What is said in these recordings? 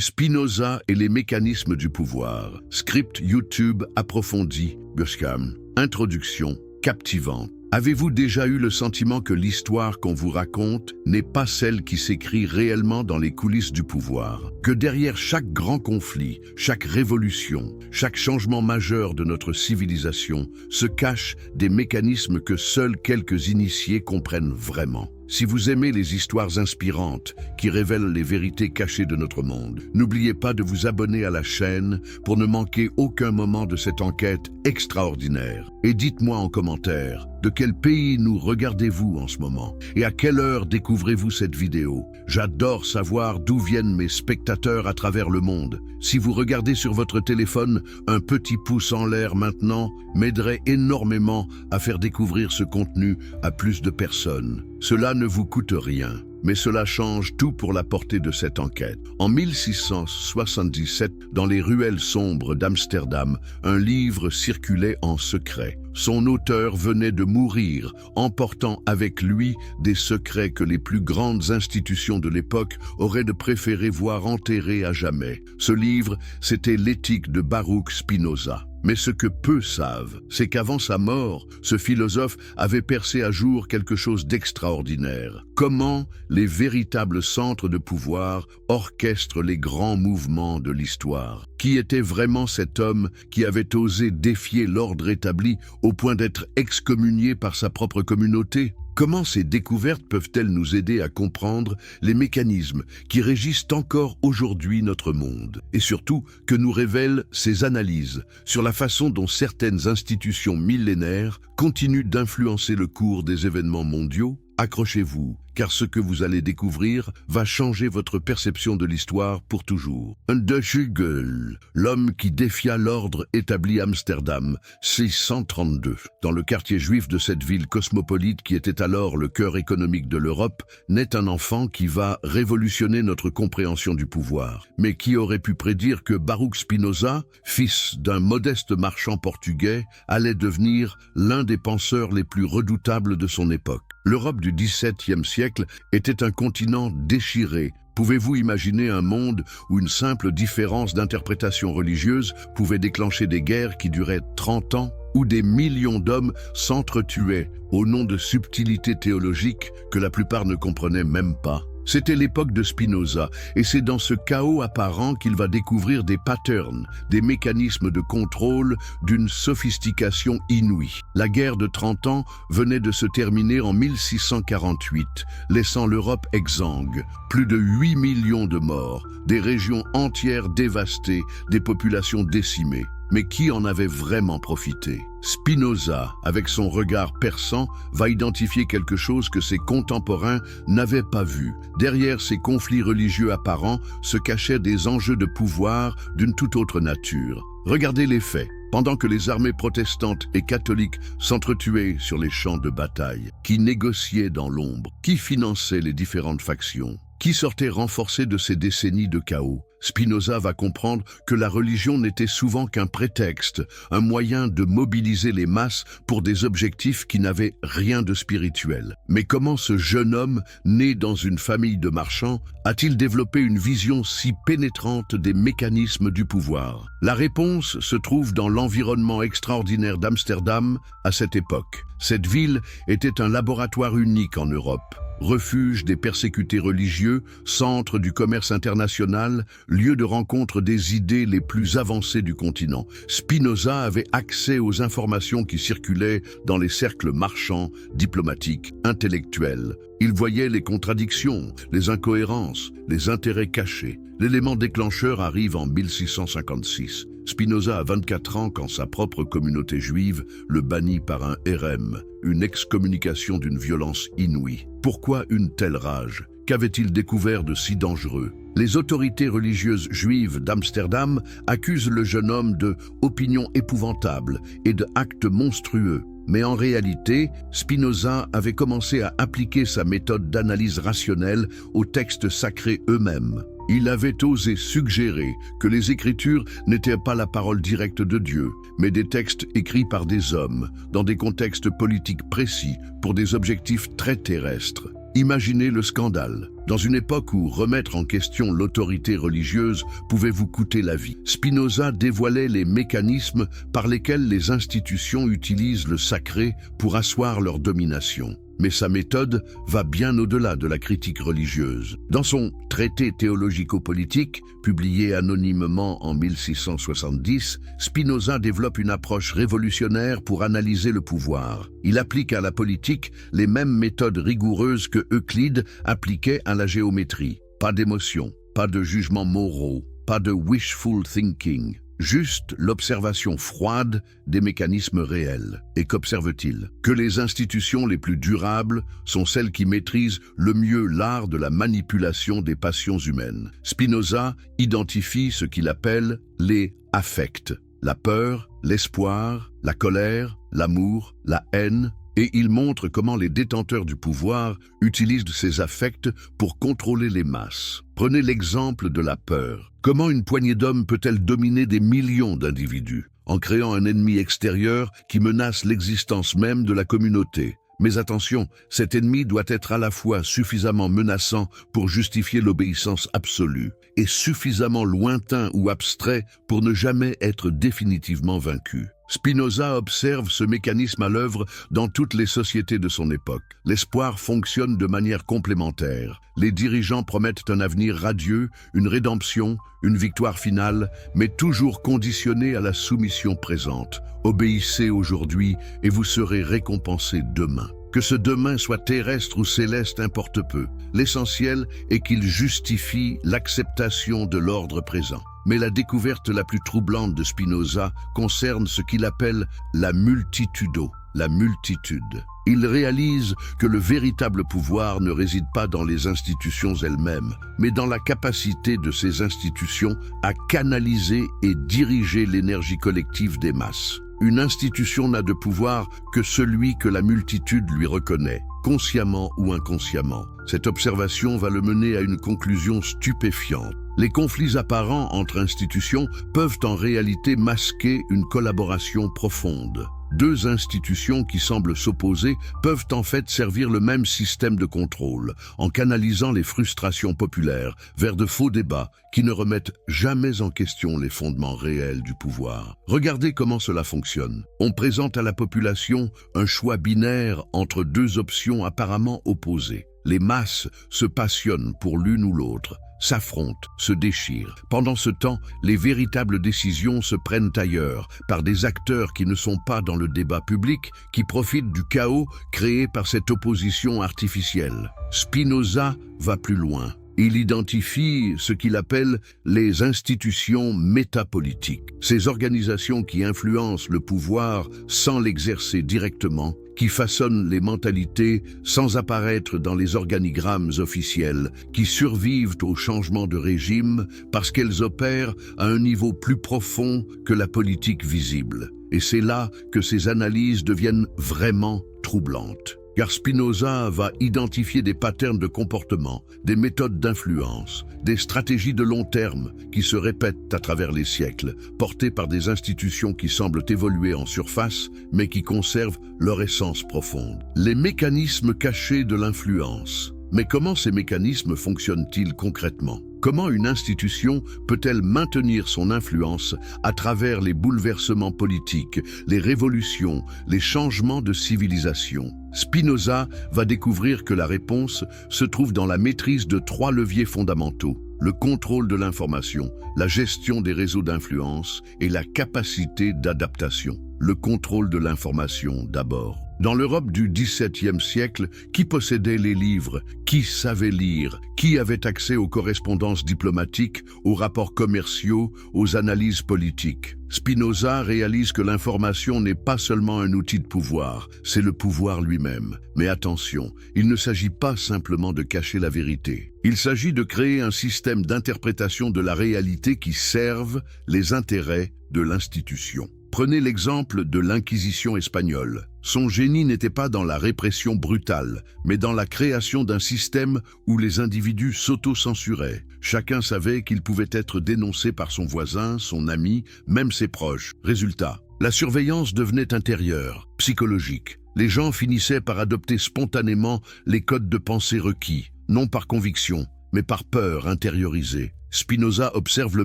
Spinoza et les mécanismes du pouvoir. Script YouTube approfondi. Bushcam. Introduction captivante. Avez-vous déjà eu le sentiment que l'histoire qu'on vous raconte n'est pas celle qui s'écrit réellement dans les coulisses du pouvoir? Que derrière chaque grand conflit, chaque révolution, chaque changement majeur de notre civilisation se cachent des mécanismes que seuls quelques initiés comprennent vraiment? Si vous aimez les histoires inspirantes qui révèlent les vérités cachées de notre monde, n'oubliez pas de vous abonner à la chaîne pour ne manquer aucun moment de cette enquête extraordinaire. Et dites-moi en commentaire, de quel pays nous regardez-vous en ce moment? Et à quelle heure découvrez-vous cette vidéo? J'adore savoir d'où viennent mes spectateurs à travers le monde. Si vous regardez sur votre téléphone, un petit pouce en l'air maintenant m'aiderait énormément à faire découvrir ce contenu à plus de personnes. Cela ne vous coûte rien, mais cela change tout pour la portée de cette enquête. En 1677, dans les ruelles sombres d'Amsterdam, un livre circulait en secret. Son auteur venait de mourir, emportant avec lui des secrets que les plus grandes institutions de l'époque auraient de préférer voir enterrés à jamais. Ce livre, c'était l'Éthique de Baruch Spinoza. Mais ce que peu savent, c'est qu'avant sa mort, ce philosophe avait percé à jour quelque chose d'extraordinaire. Comment les véritables centres de pouvoir orchestrent les grands mouvements de l'histoire? Qui était vraiment cet homme qui avait osé défier l'ordre établi au point d'être excommunié par sa propre communauté? Comment ces découvertes peuvent-elles nous aider à comprendre les mécanismes qui régissent encore aujourd'hui notre monde? Et surtout, que nous révèlent ces analyses sur la façon dont certaines institutions millénaires continuent d'influencer le cours des événements mondiaux? Accrochez-vous, car ce que vous allez découvrir va changer votre perception de l'histoire pour toujours. De Hegel, l'homme qui défia l'ordre établi à Amsterdam, 632. Dans le quartier juif de cette ville cosmopolite qui était alors le cœur économique de l'Europe, naît un enfant qui va révolutionner notre compréhension du pouvoir. Mais qui aurait pu prédire que Baruch Spinoza, fils d'un modeste marchand portugais, allait devenir l'un des penseurs les plus redoutables de son époque? L'Europe du XVIIe siècle était un continent déchiré. Pouvez-vous imaginer un monde où une simple différence d'interprétation religieuse pouvait déclencher des guerres qui duraient 30 ans? Où des millions d'hommes s'entretuaient au nom de subtilités théologiques que la plupart ne comprenaient même pas? C'était l'époque de Spinoza, et c'est dans ce chaos apparent qu'il va découvrir des patterns, des mécanismes de contrôle d'une sophistication inouïe. La guerre de 30 ans venait de se terminer en 1648, laissant l'Europe exsangue. Plus de 8 millions de morts, des régions entières dévastées, des populations décimées. Mais qui en avait vraiment profité? Spinoza, avec son regard perçant, va identifier quelque chose que ses contemporains n'avaient pas vu. Derrière ces conflits religieux apparents se cachaient des enjeux de pouvoir d'une toute autre nature. Regardez les faits. Pendant que les armées protestantes et catholiques s'entretuaient sur les champs de bataille, qui négociaient dans l'ombre, qui finançait les différentes factions, qui sortait renforcé de ces décennies de chaos? Spinoza va comprendre que la religion n'était souvent qu'un prétexte, un moyen de mobiliser les masses pour des objectifs qui n'avaient rien de spirituel. Mais comment ce jeune homme, né dans une famille de marchands, a-t-il développé une vision si pénétrante des mécanismes du pouvoir? La réponse se trouve dans l'environnement extraordinaire d'Amsterdam à cette époque. Cette ville était un laboratoire unique en Europe. Refuge des persécutés religieux, centre du commerce international, lieu de rencontre des idées les plus avancées du continent. Spinoza avait accès aux informations qui circulaient dans les cercles marchands, diplomatiques, intellectuels. Il voyait les contradictions, les incohérences, les intérêts cachés. L'élément déclencheur arrive en 1656. Spinoza a 24 ans quand sa propre communauté juive le bannit par un hérem, une excommunication d'une violence inouïe. Pourquoi une telle rage? Qu'avait-il découvert de si dangereux? Les autorités religieuses juives d'Amsterdam accusent le jeune homme de opinions épouvantables et de actes monstrueux. Mais en réalité, Spinoza avait commencé à appliquer sa méthode d'analyse rationnelle aux textes sacrés eux-mêmes. Il avait osé suggérer que les Écritures n'étaient pas la parole directe de Dieu, mais des textes écrits par des hommes, dans des contextes politiques précis, pour des objectifs très terrestres. Imaginez le scandale. Dans une époque où remettre en question l'autorité religieuse pouvait vous coûter la vie, Spinoza dévoilait les mécanismes par lesquels les institutions utilisent le sacré pour asseoir leur domination. Mais sa méthode va bien au-delà de la critique religieuse. Dans son traité théologico-politique, publié anonymement en 1670, Spinoza développe une approche révolutionnaire pour analyser le pouvoir. Il applique à la politique les mêmes méthodes rigoureuses que Euclide appliquait à la géométrie. Pas d'émotion, pas de jugements moraux, pas de wishful thinking. Juste l'observation froide des mécanismes réels. Et qu'observe-t-il? Que les institutions les plus durables sont celles qui maîtrisent le mieux l'art de la manipulation des passions humaines. Spinoza identifie ce qu'il appelle les affects. La peur, l'espoir, la colère, l'amour, la haine, et il montre comment les détenteurs du pouvoir utilisent ces affects pour contrôler les masses. Prenez l'exemple de la peur. Comment une poignée d'hommes peut-elle dominer des millions d'individus en créant un ennemi extérieur qui menace l'existence même de la communauté? Mais attention, cet ennemi doit être à la fois suffisamment menaçant pour justifier l'obéissance absolue et suffisamment lointain ou abstrait pour ne jamais être définitivement vaincu. Spinoza observe ce mécanisme à l'œuvre dans toutes les sociétés de son époque. L'espoir fonctionne de manière complémentaire. Les dirigeants promettent un avenir radieux, une rédemption, une victoire finale, mais toujours conditionnée à la soumission présente. Obéissez aujourd'hui et vous serez récompensés demain. Que ce demain soit terrestre ou céleste importe peu. L'essentiel est qu'il justifie l'acceptation de l'ordre présent. Mais la découverte la plus troublante de Spinoza concerne ce qu'il appelle la multitudo, la multitude. Il réalise que le véritable pouvoir ne réside pas dans les institutions elles-mêmes, mais dans la capacité de ces institutions à canaliser et diriger l'énergie collective des masses. Une institution n'a de pouvoir que celui que la multitude lui reconnaît, consciemment ou inconsciemment. Cette observation va le mener à une conclusion stupéfiante. Les conflits apparents entre institutions peuvent en réalité masquer une collaboration profonde. Deux institutions qui semblent s'opposer peuvent en fait servir le même système de contrôle, en canalisant les frustrations populaires vers de faux débats qui ne remettent jamais en question les fondements réels du pouvoir. Regardez comment cela fonctionne. On présente à la population un choix binaire entre deux options apparemment opposées. Les masses se passionnent pour l'une ou l'autre, s'affrontent, se déchirent. Pendant ce temps, les véritables décisions se prennent ailleurs, par des acteurs qui ne sont pas dans le débat public, qui profitent du chaos créé par cette opposition artificielle. Spinoza va plus loin. Il identifie ce qu'il appelle les institutions métapolitiques. Ces organisations qui influencent le pouvoir sans l'exercer directement, qui façonnent les mentalités sans apparaître dans les organigrammes officiels, qui survivent au changement de régime parce qu'elles opèrent à un niveau plus profond que la politique visible. Et c'est là que ces analyses deviennent vraiment troublantes. Car Spinoza va identifier des patterns de comportement, des méthodes d'influence, des stratégies de long terme qui se répètent à travers les siècles, portées par des institutions qui semblent évoluer en surface, mais qui conservent leur essence profonde. Les mécanismes cachés de l'influence. Mais comment ces mécanismes fonctionnent-ils concrètement? Comment une institution peut-elle maintenir son influence à travers les bouleversements politiques, les révolutions, les changements de civilisation? Spinoza va découvrir que la réponse se trouve dans la maîtrise de trois leviers fondamentaux: le contrôle de l'information, la gestion des réseaux d'influence et la capacité d'adaptation. Le contrôle de l'information d'abord. Dans l'Europe du XVIIe siècle, qui possédait les livres? Qui savait lire? Qui avait accès aux correspondances diplomatiques, aux rapports commerciaux, aux analyses politiques? Spinoza réalise que l'information n'est pas seulement un outil de pouvoir, c'est le pouvoir lui-même. Mais attention, il ne s'agit pas simplement de cacher la vérité. Il s'agit de créer un système d'interprétation de la réalité qui serve les intérêts de l'institution. Prenez l'exemple de l'Inquisition espagnole. Son génie n'était pas dans la répression brutale, mais dans la création d'un système où les individus s'auto-censuraient. Chacun savait qu'il pouvait être dénoncé par son voisin, son ami, même ses proches. Résultat, la surveillance devenait intérieure, psychologique. Les gens finissaient par adopter spontanément les codes de pensée requis, non par conviction, mais par peur intériorisée. Spinoza observe le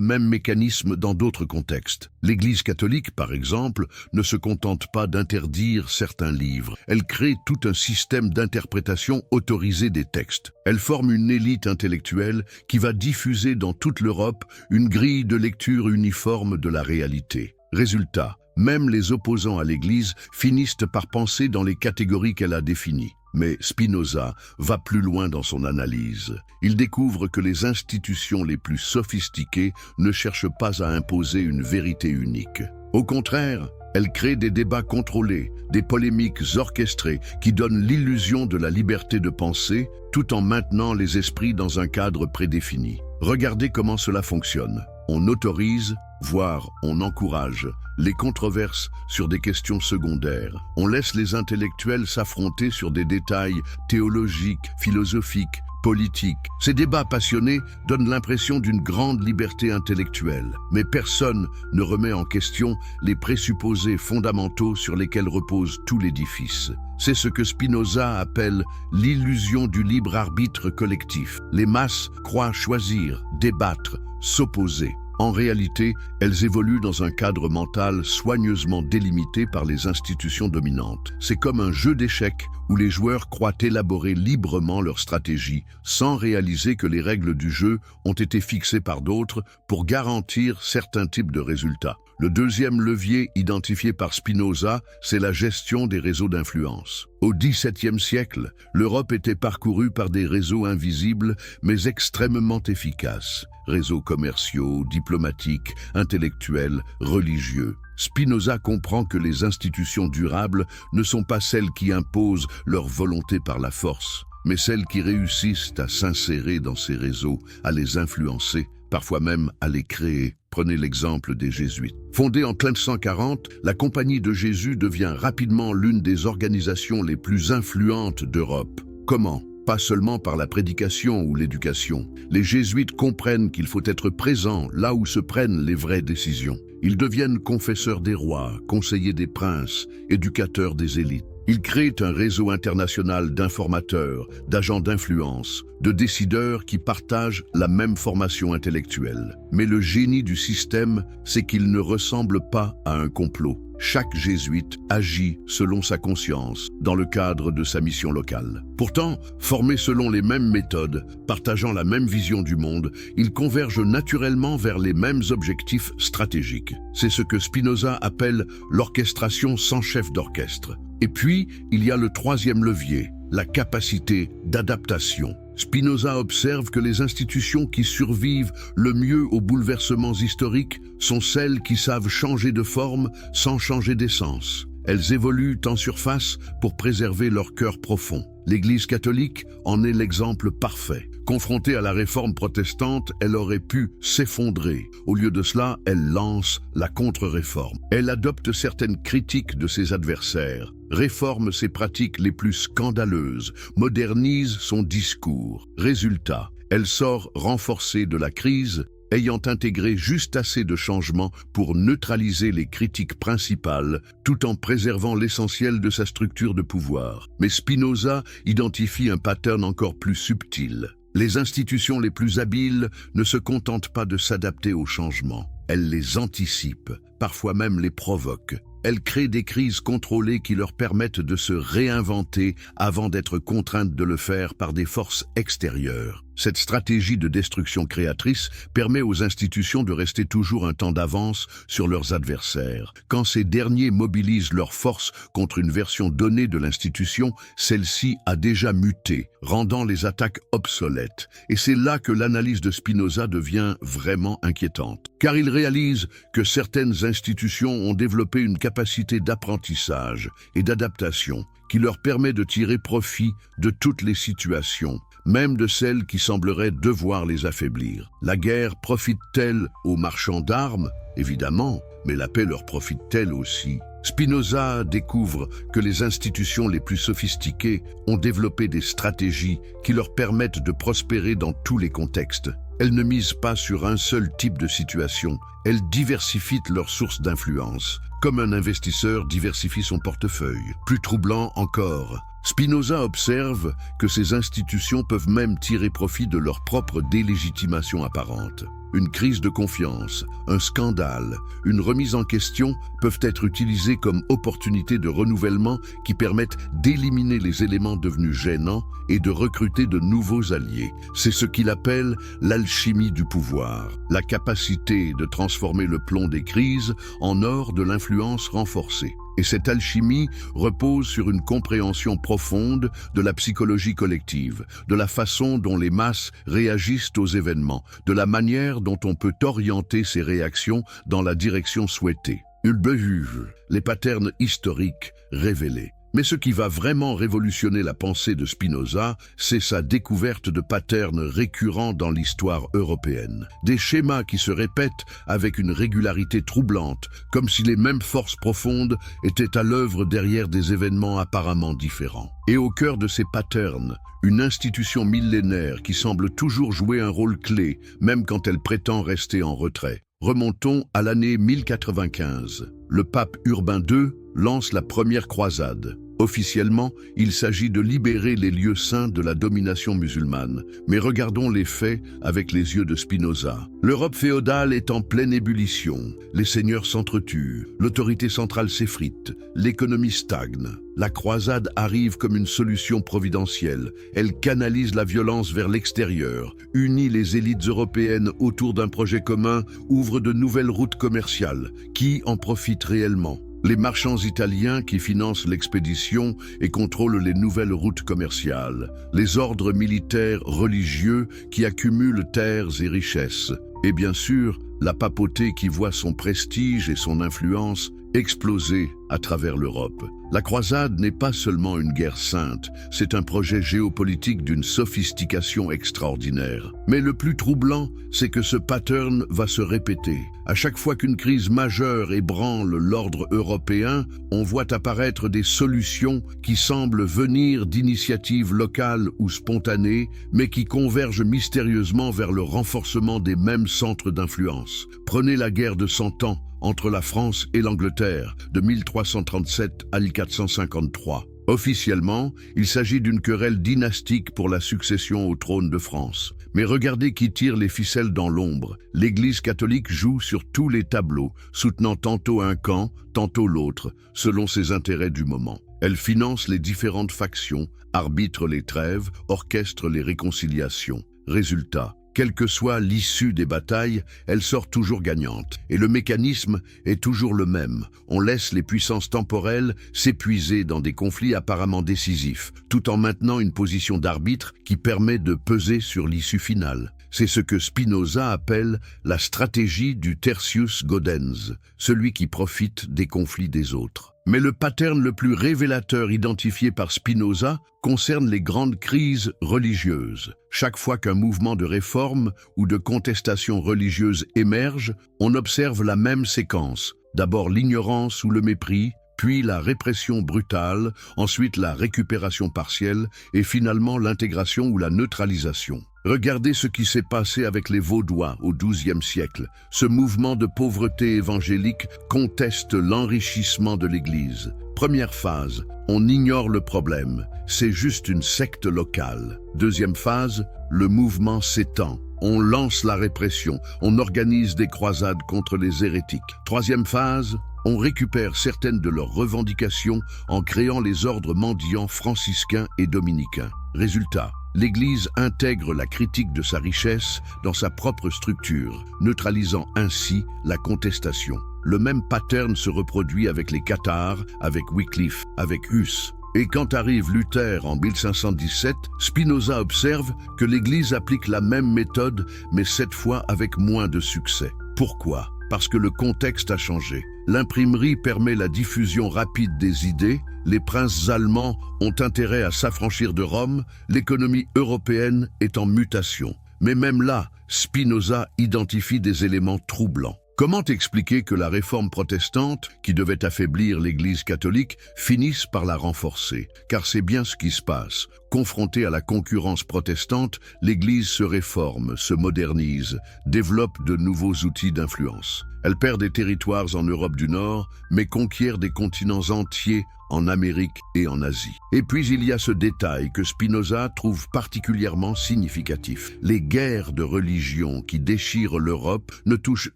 même mécanisme dans d'autres contextes. L'Église catholique, par exemple, ne se contente pas d'interdire certains livres. Elle crée tout un système d'interprétation autorisée des textes. Elle forme une élite intellectuelle qui va diffuser dans toute l'Europe une grille de lecture uniforme de la réalité. Résultat, même les opposants à l'Église finissent par penser dans les catégories qu'elle a définies. Mais Spinoza va plus loin dans son analyse. Il découvre que les institutions les plus sophistiquées ne cherchent pas à imposer une vérité unique. Au contraire, elles créent des débats contrôlés, des polémiques orchestrées qui donnent l'illusion de la liberté de penser tout en maintenant les esprits dans un cadre prédéfini. Regardez comment cela fonctionne. On autorise, voire on encourage, les controverses sur des questions secondaires. On laisse les intellectuels s'affronter sur des détails théologiques, philosophiques, politiques. Ces débats passionnés donnent l'impression d'une grande liberté intellectuelle, mais personne ne remet en question les présupposés fondamentaux sur lesquels repose tout l'édifice. C'est ce que Spinoza appelle l'illusion du libre arbitre collectif. Les masses croient choisir, débattre, s'opposer. En réalité, elles évoluent dans un cadre mental soigneusement délimité par les institutions dominantes. C'est comme un jeu d'échecs où les joueurs croient élaborer librement leur stratégie, sans réaliser que les règles du jeu ont été fixées par d'autres pour garantir certains types de résultats. Le deuxième levier identifié par Spinoza, c'est la gestion des réseaux d'influence. Au XVIIe siècle, l'Europe était parcourue par des réseaux invisibles mais extrêmement efficaces. Réseaux commerciaux, diplomatiques, intellectuels, religieux. Spinoza comprend que les institutions durables ne sont pas celles qui imposent leur volonté par la force, mais celles qui réussissent à s'insérer dans ces réseaux, à les influencer, parfois même à les créer. Prenez l'exemple des Jésuites. Fondée en 1540, la Compagnie de Jésus devient rapidement l'une des organisations les plus influentes d'Europe. Comment ? Pas seulement par la prédication ou l'éducation. Les jésuites comprennent qu'il faut être présent là où se prennent les vraies décisions. Ils deviennent confesseurs des rois, conseillers des princes, éducateurs des élites. Ils créent un réseau international d'informateurs, d'agents d'influence, de décideurs qui partagent la même formation intellectuelle. Mais le génie du système, c'est qu'il ne ressemble pas à un complot. Chaque jésuite agit selon sa conscience, dans le cadre de sa mission locale. Pourtant, formés selon les mêmes méthodes, partageant la même vision du monde, ils convergent naturellement vers les mêmes objectifs stratégiques. C'est ce que Spinoza appelle l'orchestration sans chef d'orchestre. Et puis, il y a le troisième levier, la capacité d'adaptation. Spinoza observe que les institutions qui survivent le mieux aux bouleversements historiques sont celles qui savent changer de forme sans changer d'essence. Elles évoluent en surface pour préserver leur cœur profond. L'Église catholique en est l'exemple parfait. Confrontée à la réforme protestante, elle aurait pu s'effondrer. Au lieu de cela, elle lance la contre-réforme. Elle adopte certaines critiques de ses adversaires, réforme ses pratiques les plus scandaleuses, modernise son discours. Résultat, elle sort renforcée de la crise, ayant intégré juste assez de changements pour neutraliser les critiques principales, tout en préservant l'essentiel de sa structure de pouvoir. Mais Spinoza identifie un pattern encore plus subtil. Les institutions les plus habiles ne se contentent pas de s'adapter aux changements. Elles les anticipent, parfois même les provoquent. Elles créent des crises contrôlées qui leur permettent de se réinventer avant d'être contraintes de le faire par des forces extérieures. Cette stratégie de destruction créatrice permet aux institutions de rester toujours un temps d'avance sur leurs adversaires. Quand ces derniers mobilisent leurs forces contre une version donnée de l'institution, celle-ci a déjà muté, rendant les attaques obsolètes. Et c'est là que l'analyse de Spinoza devient vraiment inquiétante. Car il réalise que certaines institutions ont développé une capacité d'apprentissage et d'adaptation qui leur permet de tirer profit de toutes les situations, même de celles qui sembleraient devoir les affaiblir. La guerre profite-t-elle aux marchands d'armes? Évidemment, mais la paix leur profite-t-elle aussi? Spinoza découvre que les institutions les plus sophistiquées ont développé des stratégies qui leur permettent de prospérer dans tous les contextes. Elles ne misent pas sur un seul type de situation, elles diversifient leurs sources d'influence. comme un investisseur diversifie son portefeuille. Plus troublant encore, Spinoza observe que ces institutions peuvent même tirer profit de leur propre délégitimation apparente. Une crise de confiance, un scandale, une remise en question peuvent être utilisés comme opportunités de renouvellement qui permettent d'éliminer les éléments devenus gênants et de recruter de nouveaux alliés. C'est ce qu'il appelle l'alchimie du pouvoir, la capacité de transformer le plomb des crises en or de l'influence renforcée. Et cette alchimie repose sur une compréhension profonde de la psychologie collective, de la façon dont les masses réagissent aux événements, de la manière dont on peut orienter ces réactions dans la direction souhaitée. Juge les patterns historiques révélés. Mais ce qui va vraiment révolutionner la pensée de Spinoza, c'est sa découverte de patterns récurrents dans l'histoire européenne. Des schémas qui se répètent avec une régularité troublante, comme si les mêmes forces profondes étaient à l'œuvre derrière des événements apparemment différents. Et au cœur de ces patterns, une institution millénaire qui semble toujours jouer un rôle clé, même quand elle prétend rester en retrait. Remontons à l'année 1095. Le pape Urbain II lance la première croisade. Officiellement, il s'agit de libérer les lieux saints de la domination musulmane. Mais regardons les faits avec les yeux de Spinoza. L'Europe féodale est en pleine ébullition. Les seigneurs s'entretuent, l'autorité centrale s'effrite, l'économie stagne. La croisade arrive comme une solution providentielle. Elle canalise la violence vers l'extérieur, unit les élites européennes autour d'un projet commun, ouvre de nouvelles routes commerciales. Qui en profite réellement ? Les marchands italiens qui financent l'expédition et contrôlent les nouvelles routes commerciales, les ordres militaires religieux qui accumulent terres et richesses, et bien sûr, la papauté qui voit son prestige et son influence exploser à travers l'Europe. La croisade n'est pas seulement une guerre sainte, c'est un projet géopolitique d'une sophistication extraordinaire. Mais le plus troublant, c'est que ce pattern va se répéter. À chaque fois qu'une crise majeure ébranle l'ordre européen, on voit apparaître des solutions qui semblent venir d'initiatives locales ou spontanées, mais qui convergent mystérieusement vers le renforcement des mêmes centres d'influence. Prenez la guerre de 100 ans entre la France et l'Angleterre, de 1337 à 1453. Officiellement, il s'agit d'une querelle dynastique pour la succession au trône de France. Mais regardez qui tire les ficelles dans l'ombre. L'Église catholique joue sur tous les tableaux, soutenant tantôt un camp, tantôt l'autre, selon ses intérêts du moment. Elle finance les différentes factions, arbitre les trêves, orchestre les réconciliations. Résultat, quelle que soit l'issue des batailles, elle sort toujours gagnante. Et le mécanisme est toujours le même. On laisse les puissances temporelles s'épuiser dans des conflits apparemment décisifs, tout en maintenant une position d'arbitre qui permet de peser sur l'issue finale. C'est ce que Spinoza appelle la stratégie du tertius gaudens, celui qui profite des conflits des autres. Mais le pattern le plus révélateur identifié par Spinoza concerne les grandes crises religieuses. Chaque fois qu'un mouvement de réforme ou de contestation religieuse émerge, on observe la même séquence. D'abord l'ignorance ou le mépris, puis la répression brutale, ensuite la récupération partielle et finalement l'intégration ou la neutralisation. Regardez ce qui s'est passé avec les Vaudois au XIIe siècle. Ce mouvement de pauvreté évangélique conteste l'enrichissement de l'Église. Première phase, on ignore le problème, c'est juste une secte locale. Deuxième phase, le mouvement s'étend. On lance la répression, on organise des croisades contre les hérétiques. Troisième phase, on récupère certaines de leurs revendications en créant les ordres mendiants franciscains et dominicains. Résultat, l'Église intègre la critique de sa richesse dans sa propre structure, neutralisant ainsi la contestation. Le même pattern se reproduit avec les cathares, avec Wycliffe, avec Huss. Et quand arrive Luther en 1517, Spinoza observe que l'Église applique la même méthode, mais cette fois avec moins de succès. Pourquoi ? Parce que le contexte a changé. L'imprimerie permet la diffusion rapide des idées, les princes allemands ont intérêt à s'affranchir de Rome, l'économie européenne est en mutation. Mais même là, Spinoza identifie des éléments troublants. Comment expliquer que la réforme protestante, qui devait affaiblir l'Église catholique, finisse par la renforcer? Car c'est bien ce qui se passe. Confrontée à la concurrence protestante, l'Église se réforme, se modernise, développe de nouveaux outils d'influence. Elle perd des territoires en Europe du Nord, mais conquiert des continents entiers en Amérique et en Asie. Et puis il y a ce détail que Spinoza trouve particulièrement significatif. Les guerres de religion qui déchirent l'Europe ne touchent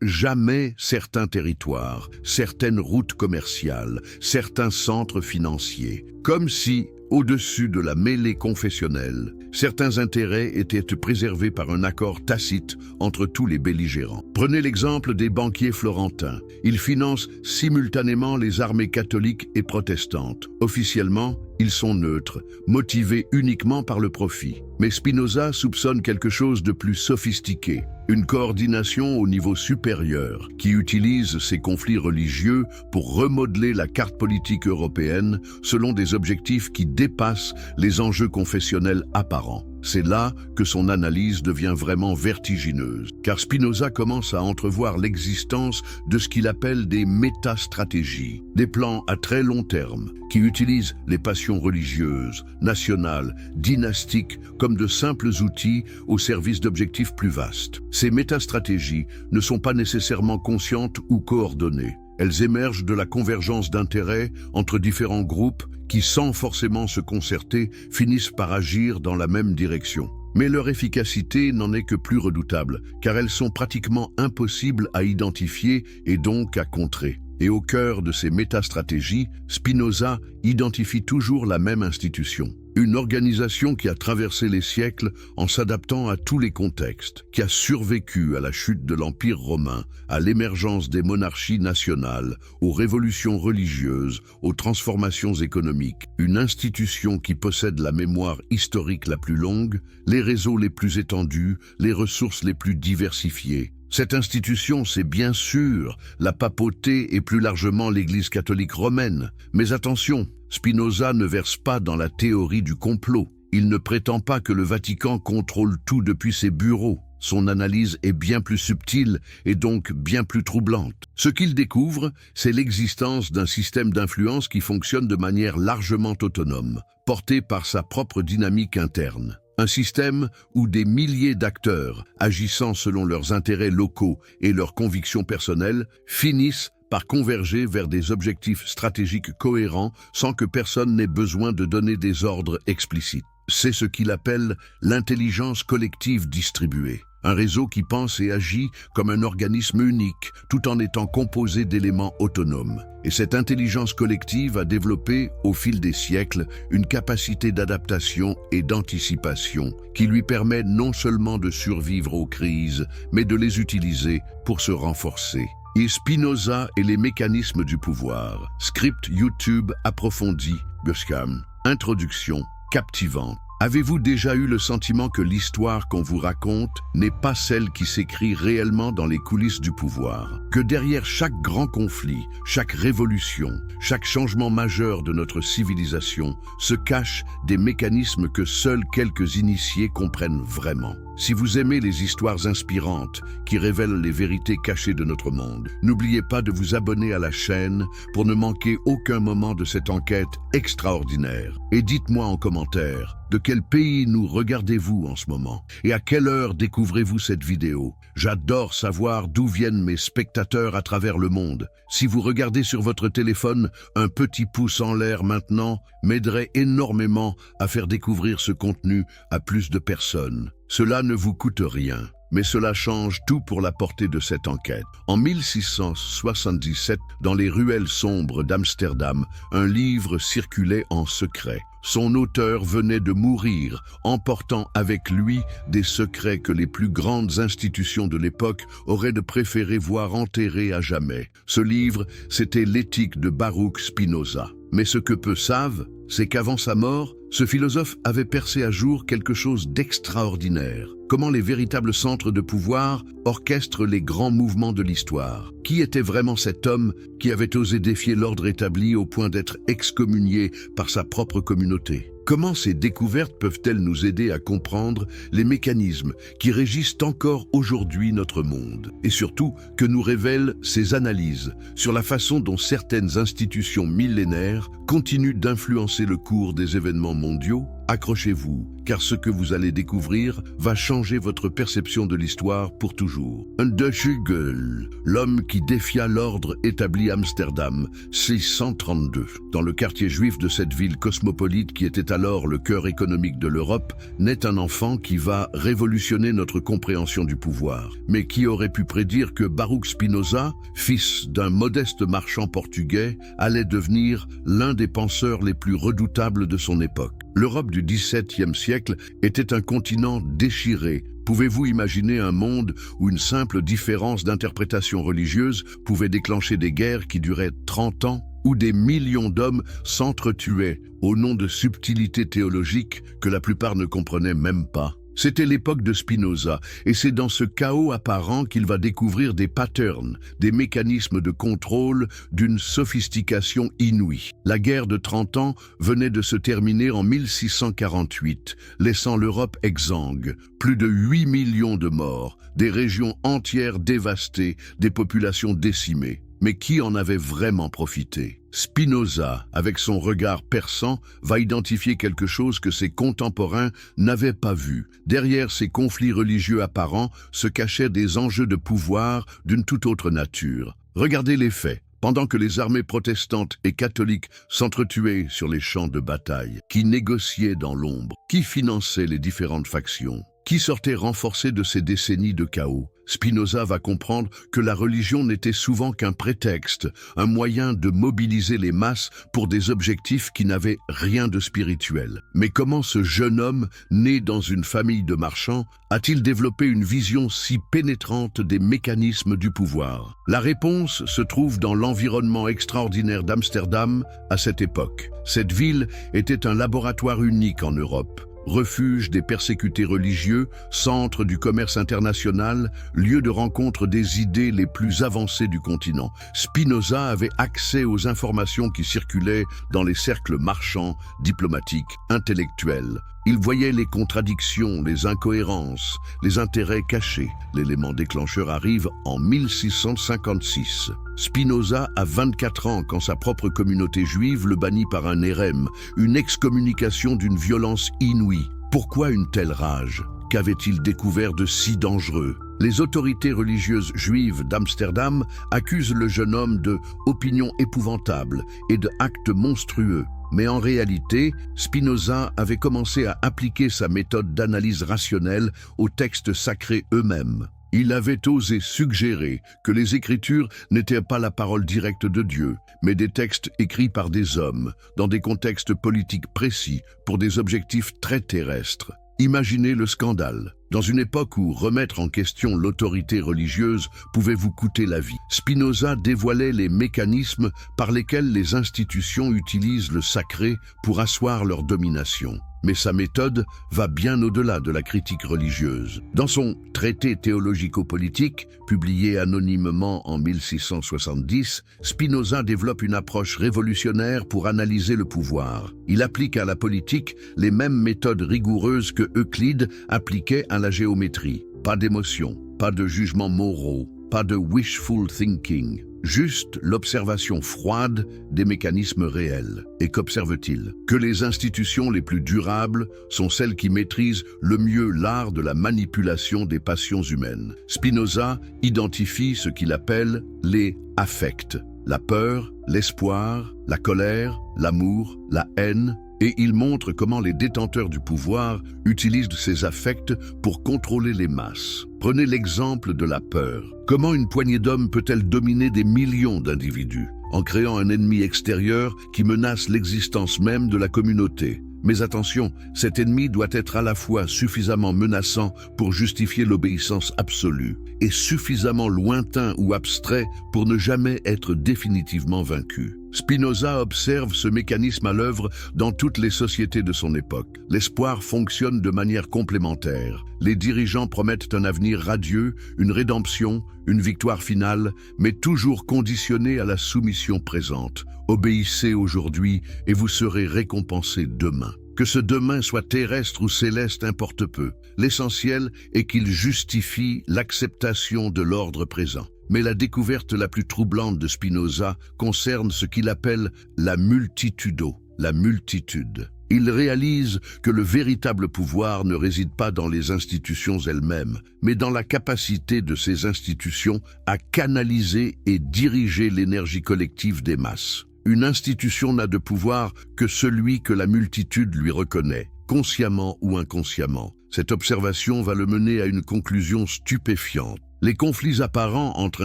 jamais certains territoires, certaines routes commerciales, certains centres financiers. Comme si, au-dessus de la mêlée confessionnelle, certains intérêts étaient préservés par un accord tacite entre tous les belligérants. Prenez l'exemple des banquiers florentins. Ils financent simultanément les armées catholiques et protestantes. Officiellement, ils sont neutres, motivés uniquement par le profit. Mais Spinoza soupçonne quelque chose de plus sophistiqué, une coordination au niveau supérieur qui utilise ces conflits religieux pour remodeler la carte politique européenne selon des objectifs qui dépassent les enjeux confessionnels apparents. C'est là que son analyse devient vraiment vertigineuse, car Spinoza commence à entrevoir l'existence de ce qu'il appelle des métastratégies, des plans à très long terme qui utilisent les passions religieuses, nationales, dynastiques comme de simples outils au service d'objectifs plus vastes. Ces métastratégies ne sont pas nécessairement conscientes ou coordonnées. Elles émergent de la convergence d'intérêts entre différents groupes qui, sans forcément se concerter, finissent par agir dans la même direction. Mais leur efficacité n'en est que plus redoutable, car elles sont pratiquement impossibles à identifier et donc à contrer. Et au cœur de ces métastratégies, Spinoza identifie toujours la même institution. Une organisation qui a traversé les siècles en s'adaptant à tous les contextes, qui a survécu à la chute de l'Empire romain, à l'émergence des monarchies nationales, aux révolutions religieuses, aux transformations économiques. Une institution qui possède la mémoire historique la plus longue, les réseaux les plus étendus, les ressources les plus diversifiées. Cette institution, c'est bien sûr la papauté et plus largement l'Église catholique romaine. Mais attention, Spinoza ne verse pas dans la théorie du complot. Il ne prétend pas que le Vatican contrôle tout depuis ses bureaux. Son analyse est bien plus subtile et donc bien plus troublante. Ce qu'il découvre, c'est l'existence d'un système d'influence qui fonctionne de manière largement autonome, porté par sa propre dynamique interne. Un système où des milliers d'acteurs, agissant selon leurs intérêts locaux et leurs convictions personnelles, finissent par converger vers des objectifs stratégiques cohérents sans que personne n'ait besoin de donner des ordres explicites. C'est ce qu'il appelle l'intelligence collective distribuée. Un réseau qui pense et agit comme un organisme unique, tout en étant composé d'éléments autonomes. Et cette intelligence collective a développé, au fil des siècles, une capacité d'adaptation et d'anticipation qui lui permet non seulement de survivre aux crises, mais de les utiliser pour se renforcer. Et Spinoza et les mécanismes du pouvoir. Script YouTube approfondi, Busham. Introduction captivante. Avez-vous déjà eu le sentiment que l'histoire qu'on vous raconte n'est pas celle qui s'écrit réellement dans les coulisses du pouvoir? Que derrière chaque grand conflit, chaque révolution, chaque changement majeur de notre civilisation se cachent des mécanismes que seuls quelques initiés comprennent vraiment? Si vous aimez les histoires inspirantes qui révèlent les vérités cachées de notre monde, n'oubliez pas de vous abonner à la chaîne pour ne manquer aucun moment de cette enquête extraordinaire. Et dites-moi en commentaire, de quel pays nous regardez-vous en ce moment? Et à quelle heure découvrez-vous cette vidéo? J'adore savoir d'où viennent mes spectateurs à travers le monde. Si vous regardez sur votre téléphone, un petit pouce en l'air maintenant m'aiderait énormément à faire découvrir ce contenu à plus de personnes. Cela ne vous coûte rien, mais cela change tout pour la portée de cette enquête. En 1677, dans les ruelles sombres d'Amsterdam, un livre circulait en secret. Son auteur venait de mourir, emportant avec lui des secrets que les plus grandes institutions de l'époque auraient de préférer voir enterrés à jamais. Ce livre, c'était l'Éthique de Baruch Spinoza. Mais ce que peu savent, c'est qu'avant sa mort, ce philosophe avait percé à jour quelque chose d'extraordinaire. Comment les véritables centres de pouvoir orchestrent les grands mouvements de l'histoire. Qui était vraiment cet homme qui avait osé défier l'ordre établi au point d'être excommunié par sa propre communauté? Comment ces découvertes peuvent-elles nous aider à comprendre les mécanismes qui régissent encore aujourd'hui notre monde? Et surtout, que nous révèlent ces analyses sur la façon dont certaines institutions millénaires continue d'influencer le cours des événements mondiaux. Accrochez-vous, car ce que vous allez découvrir va changer votre perception de l'histoire pour toujours. Underhugel, l'homme qui défia l'ordre établi à Amsterdam, 632. Dans le quartier juif de cette ville cosmopolite qui était alors le cœur économique de l'Europe, naît un enfant qui va révolutionner notre compréhension du pouvoir. Mais qui aurait pu prédire que Baruch Spinoza, fils d'un modeste marchand portugais, allait devenir l'un des penseurs les plus redoutables de son époque? L'Europe du XVIIe siècle était un continent déchiré. Pouvez-vous imaginer un monde où une simple différence d'interprétation religieuse pouvait déclencher des guerres qui duraient 30 ans, où des millions d'hommes s'entretuaient au nom de subtilités théologiques que la plupart ne comprenaient même pas? C'était l'époque de Spinoza, et c'est dans ce chaos apparent qu'il va découvrir des patterns, des mécanismes de contrôle d'une sophistication inouïe. La guerre de 30 ans venait de se terminer en 1648, laissant l'Europe exsangue. Plus de 8 millions de morts, des régions entières dévastées, des populations décimées. Mais qui en avait vraiment profité? Spinoza, avec son regard perçant, va identifier quelque chose que ses contemporains n'avaient pas vu. Derrière ces conflits religieux apparents se cachaient des enjeux de pouvoir d'une toute autre nature. Regardez les faits. Pendant que les armées protestantes et catholiques s'entretuaient sur les champs de bataille, qui négociaient dans l'ombre, qui finançait les différentes factions, qui sortait renforcé de ces décennies de chaos, Spinoza va comprendre que la religion n'était souvent qu'un prétexte, un moyen de mobiliser les masses pour des objectifs qui n'avaient rien de spirituel. Mais comment ce jeune homme, né dans une famille de marchands, a-t-il développé une vision si pénétrante des mécanismes du pouvoir? La réponse se trouve dans l'environnement extraordinaire d'Amsterdam à cette époque. Cette ville était un laboratoire unique en Europe. Refuge des persécutés religieux, centre du commerce international, lieu de rencontre des idées les plus avancées du continent. Spinoza avait accès aux informations qui circulaient dans les cercles marchands, diplomatiques, intellectuels. Il voyait les contradictions, les incohérences, les intérêts cachés. L'élément déclencheur arrive en 1656. Spinoza a 24 ans quand sa propre communauté juive le bannit par un érème, une excommunication d'une violence inouïe. Pourquoi une telle rage? Qu'avait-il découvert de si dangereux? Les autorités religieuses juives d'Amsterdam accusent le jeune homme de opinions épouvantables et de actes monstrueux. Mais en réalité, Spinoza avait commencé à appliquer sa méthode d'analyse rationnelle aux textes sacrés eux-mêmes. Il avait osé suggérer que les Écritures n'étaient pas la parole directe de Dieu, mais des textes écrits par des hommes, dans des contextes politiques précis, pour des objectifs très terrestres. Imaginez le scandale. Dans une époque où remettre en question l'autorité religieuse pouvait vous coûter la vie, Spinoza dévoilait les mécanismes par lesquels les institutions utilisent le sacré pour asseoir leur domination. Mais sa méthode va bien au-delà de la critique religieuse. Dans son traité théologico-politique, publié anonymement en 1670, Spinoza développe une approche révolutionnaire pour analyser le pouvoir. Il applique à la politique les mêmes méthodes rigoureuses que Euclide appliquait à la géométrie. Pas d'émotion, pas de jugements moraux, pas de wishful thinking. Juste l'observation froide des mécanismes réels. Et qu'observe-t-il? Que les institutions les plus durables sont celles qui maîtrisent le mieux l'art de la manipulation des passions humaines. Spinoza identifie ce qu'il appelle les affects. La peur, l'espoir, la colère, l'amour, la haine, et il montre comment les détenteurs du pouvoir utilisent ces affects pour contrôler les masses. Prenez l'exemple de la peur. Comment une poignée d'hommes peut-elle dominer des millions d'individus en créant un ennemi extérieur qui menace l'existence même de la communauté? Mais attention, cet ennemi doit être à la fois suffisamment menaçant pour justifier l'obéissance absolue et suffisamment lointain ou abstrait pour ne jamais être définitivement vaincu. Spinoza observe ce mécanisme à l'œuvre dans toutes les sociétés de son époque. L'espoir fonctionne de manière complémentaire. Les dirigeants promettent un avenir radieux, une rédemption, une victoire finale, mais toujours conditionnée à la soumission présente. Obéissez aujourd'hui et vous serez récompensés demain. Que ce demain soit terrestre ou céleste importe peu. L'essentiel est qu'il justifie l'acceptation de l'ordre présent. Mais la découverte la plus troublante de Spinoza concerne ce qu'il appelle la multitudo, la multitude. Il réalise que le véritable pouvoir ne réside pas dans les institutions elles-mêmes, mais dans la capacité de ces institutions à canaliser et diriger l'énergie collective des masses. Une institution n'a de pouvoir que celui que la multitude lui reconnaît, consciemment ou inconsciemment. Cette observation va le mener à une conclusion stupéfiante. Les conflits apparents entre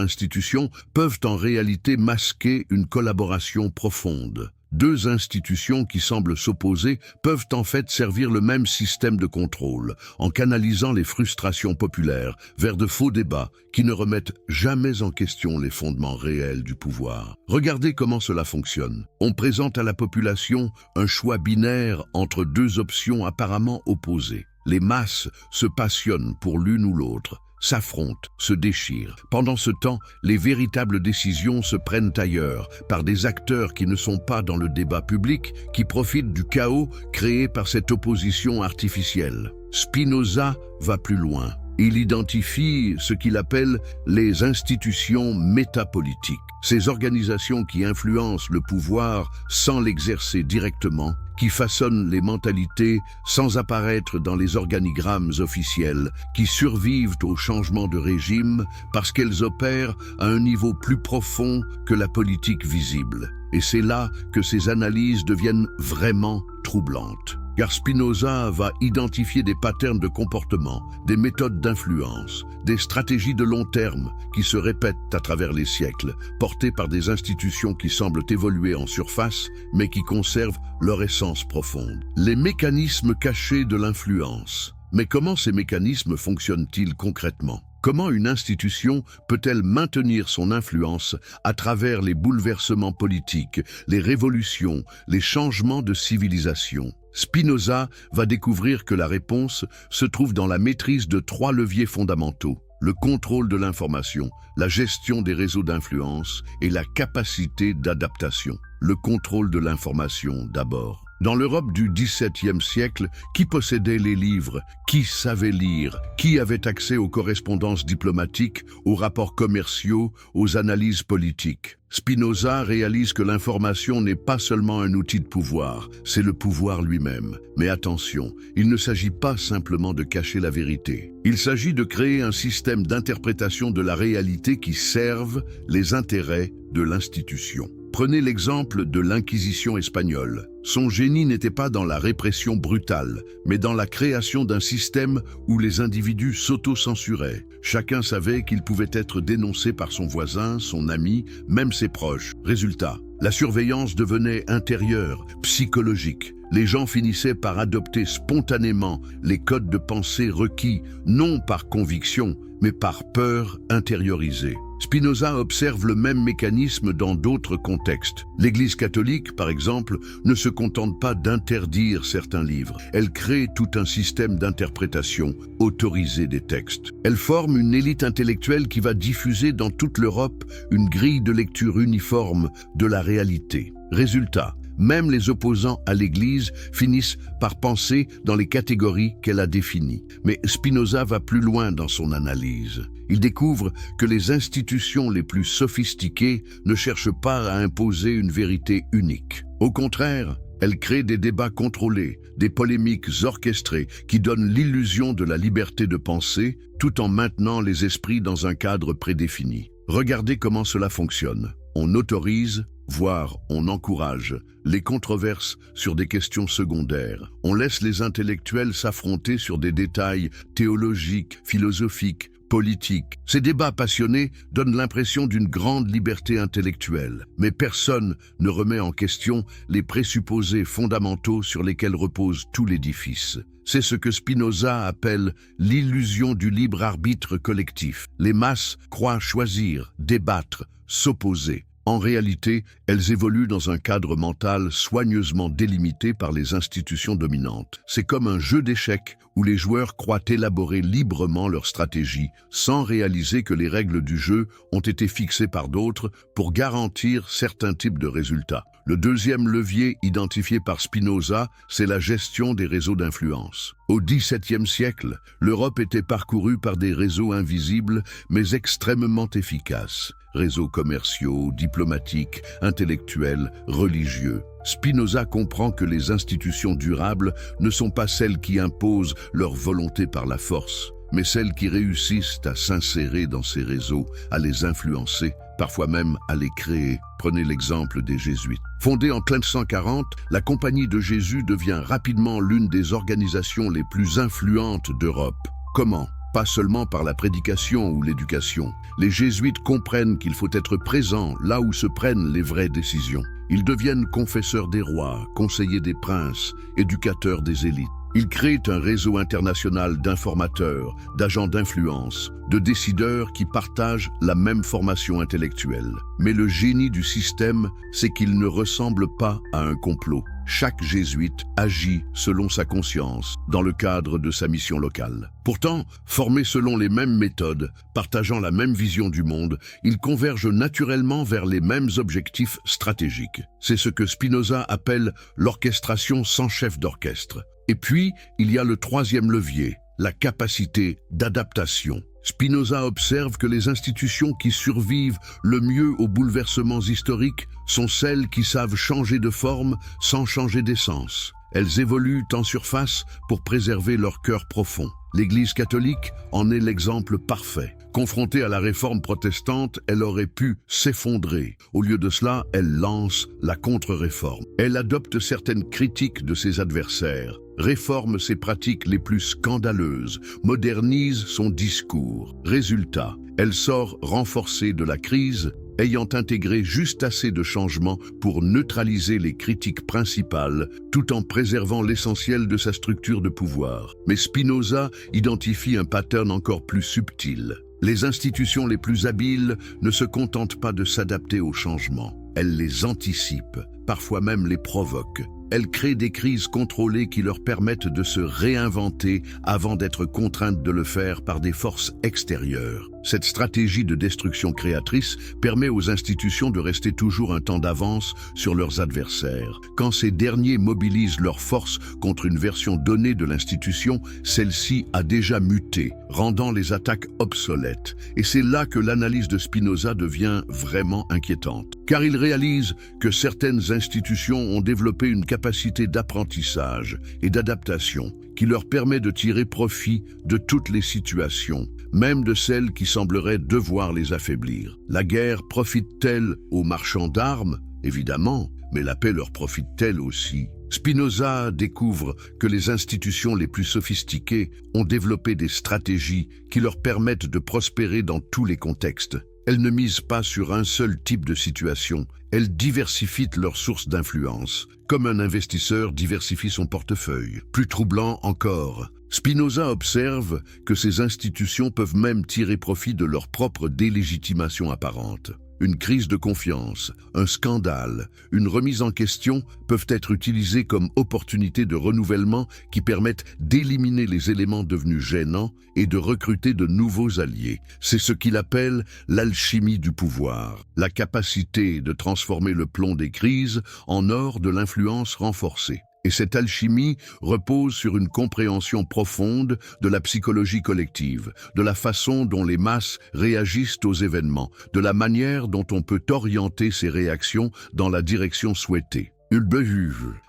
institutions peuvent en réalité masquer une collaboration profonde. Deux institutions qui semblent s'opposer peuvent en fait servir le même système de contrôle, en canalisant les frustrations populaires vers de faux débats qui ne remettent jamais en question les fondements réels du pouvoir. Regardez comment cela fonctionne. On présente à la population un choix binaire entre deux options apparemment opposées. Les masses se passionnent pour l'une ou l'autre, s'affrontent, se déchirent. Pendant ce temps, les véritables décisions se prennent ailleurs, par des acteurs qui ne sont pas dans le débat public, qui profitent du chaos créé par cette opposition artificielle. Spinoza va plus loin. Il identifie ce qu'il appelle les institutions métapolitiques, ces organisations qui influencent le pouvoir sans l'exercer directement, qui façonnent les mentalités sans apparaître dans les organigrammes officiels, qui survivent au changement de régime parce qu'elles opèrent à un niveau plus profond que la politique visible. Et c'est là que ces analyses deviennent vraiment troublantes. Car Spinoza va identifier des patterns de comportement, des méthodes d'influence, des stratégies de long terme qui se répètent à travers les siècles, portées par des institutions qui semblent évoluer en surface, mais qui conservent leur essence profonde. Les mécanismes cachés de l'influence. Mais comment ces mécanismes fonctionnent-ils concrètement ? Comment une institution peut-elle maintenir son influence à travers les bouleversements politiques, les révolutions, les changements de civilisation ? Spinoza va découvrir que la réponse se trouve dans la maîtrise de trois leviers fondamentaux: le contrôle de l'information, la gestion des réseaux d'influence et la capacité d'adaptation. Le contrôle de l'information d'abord. Dans l'Europe du XVIIe siècle, qui possédait les livres? Qui savait lire? Qui avait accès aux correspondances diplomatiques, aux rapports commerciaux, aux analyses politiques? Spinoza réalise que l'information n'est pas seulement un outil de pouvoir, c'est le pouvoir lui-même. Mais attention, il ne s'agit pas simplement de cacher la vérité. Il s'agit de créer un système d'interprétation de la réalité qui serve les intérêts de l'institution. Prenez l'exemple de l'Inquisition espagnole. Son génie n'était pas dans la répression brutale, mais dans la création d'un système où les individus s'auto-censuraient. Chacun savait qu'il pouvait être dénoncé par son voisin, son ami, même ses proches. Résultat, la surveillance devenait intérieure, psychologique. Les gens finissaient par adopter spontanément les codes de pensée requis, non par conviction, mais par peur intériorisée. Spinoza observe le même mécanisme dans d'autres contextes. L'Église catholique, par exemple, ne se contente pas d'interdire certains livres. Elle crée tout un système d'interprétation autorisée des textes. Elle forme une élite intellectuelle qui va diffuser dans toute l'Europe une grille de lecture uniforme de la réalité. Résultat, même les opposants à l'Église finissent par penser dans les catégories qu'elle a définies. Mais Spinoza va plus loin dans son analyse. Il découvre que les institutions les plus sophistiquées ne cherchent pas à imposer une vérité unique. Au contraire, elles créent des débats contrôlés, des polémiques orchestrées qui donnent l'illusion de la liberté de penser tout en maintenant les esprits dans un cadre prédéfini. Regardez comment cela fonctionne. On autorise, voire on encourage, les controverses sur des questions secondaires. On laisse les intellectuels s'affronter sur des détails théologiques, philosophiques, politiques. Ces débats passionnés donnent l'impression d'une grande liberté intellectuelle, mais personne ne remet en question les présupposés fondamentaux sur lesquels repose tout l'édifice. C'est ce que Spinoza appelle l'illusion du libre arbitre collectif. Les masses croient choisir, débattre, s'opposer. En réalité, elles évoluent dans un cadre mental soigneusement délimité par les institutions dominantes. C'est comme un jeu d'échecs où les joueurs croient élaborer librement leur stratégie, sans réaliser que les règles du jeu ont été fixées par d'autres pour garantir certains types de résultats. Le deuxième levier identifié par Spinoza, c'est la gestion des réseaux d'influence. Au XVIIe siècle, l'Europe était parcourue par des réseaux invisibles mais extrêmement efficaces. Réseaux commerciaux, diplomatiques, intellectuels, religieux. Spinoza comprend que les institutions durables ne sont pas celles qui imposent leur volonté par la force, mais celles qui réussissent à s'insérer dans ces réseaux, à les influencer, parfois même à les créer. Prenez l'exemple des Jésuites. Fondée en 1540, la Compagnie de Jésus devient rapidement l'une des organisations les plus influentes d'Europe. Comment ? Pas seulement par la prédication ou l'éducation. Les jésuites comprennent qu'il faut être présent là où se prennent les vraies décisions. Ils deviennent confesseurs des rois, conseillers des princes, éducateurs des élites. Ils créent un réseau international d'informateurs, d'agents d'influence, de décideurs qui partagent la même formation intellectuelle. Mais le génie du système, c'est qu'il ne ressemble pas à un complot. Chaque jésuite agit selon sa conscience, dans le cadre de sa mission locale. Pourtant, formés selon les mêmes méthodes, partageant la même vision du monde, ils convergent naturellement vers les mêmes objectifs stratégiques. C'est ce que Spinoza appelle l'orchestration sans chef d'orchestre. Et puis, il y a le troisième levier, la capacité d'adaptation. Spinoza observe que les institutions qui survivent le mieux aux bouleversements historiques sont celles qui savent changer de forme sans changer d'essence. Elles évoluent en surface pour préserver leur cœur profond. L'Église catholique en est l'exemple parfait. Confrontée à la réforme protestante, elle aurait pu s'effondrer. Au lieu de cela, elle lance la contre-réforme. Elle adopte certaines critiques de ses adversaires, réforme ses pratiques les plus scandaleuses, modernise son discours. Résultat, elle sort renforcée de la crise, ayant intégré juste assez de changements pour neutraliser les critiques principales, tout en préservant l'essentiel de sa structure de pouvoir. Mais Spinoza identifie un pattern encore plus subtil. Les institutions les plus habiles ne se contentent pas de s'adapter aux changements. Elles les anticipent, parfois même les provoquent. Elles créent des crises contrôlées qui leur permettent de se réinventer avant d'être contraintes de le faire par des forces extérieures. Cette stratégie de destruction créatrice permet aux institutions de rester toujours un temps d'avance sur leurs adversaires. Quand ces derniers mobilisent leurs forces contre une version donnée de l'institution, celle-ci a déjà muté, rendant les attaques obsolètes. Et c'est là que l'analyse de Spinoza devient vraiment inquiétante. Car il réalise que certaines institutions ont développé une capacité d'apprentissage et d'adaptation qui leur permet de tirer profit de toutes les situations, même de celles qui sembleraient devoir les affaiblir. La guerre profite-t-elle aux marchands d'armes? Évidemment, mais la paix leur profite-t-elle aussi? Spinoza découvre que les institutions les plus sophistiquées ont développé des stratégies qui leur permettent de prospérer dans tous les contextes. Elles ne misent pas sur un seul type de situation, elles diversifient leurs sources d'influence, comme un investisseur diversifie son portefeuille. Plus troublant encore, Spinoza observe que ces institutions peuvent même tirer profit de leur propre délégitimation apparente. Une crise de confiance, un scandale, une remise en question peuvent être utilisés comme opportunités de renouvellement qui permettent d'éliminer les éléments devenus gênants et de recruter de nouveaux alliés. C'est ce qu'il appelle l'alchimie du pouvoir, la capacité de transformer le plomb des crises en or de l'influence renforcée. Et cette alchimie repose sur une compréhension profonde de la psychologie collective, de la façon dont les masses réagissent aux événements, de la manière dont on peut orienter ces réactions dans la direction souhaitée.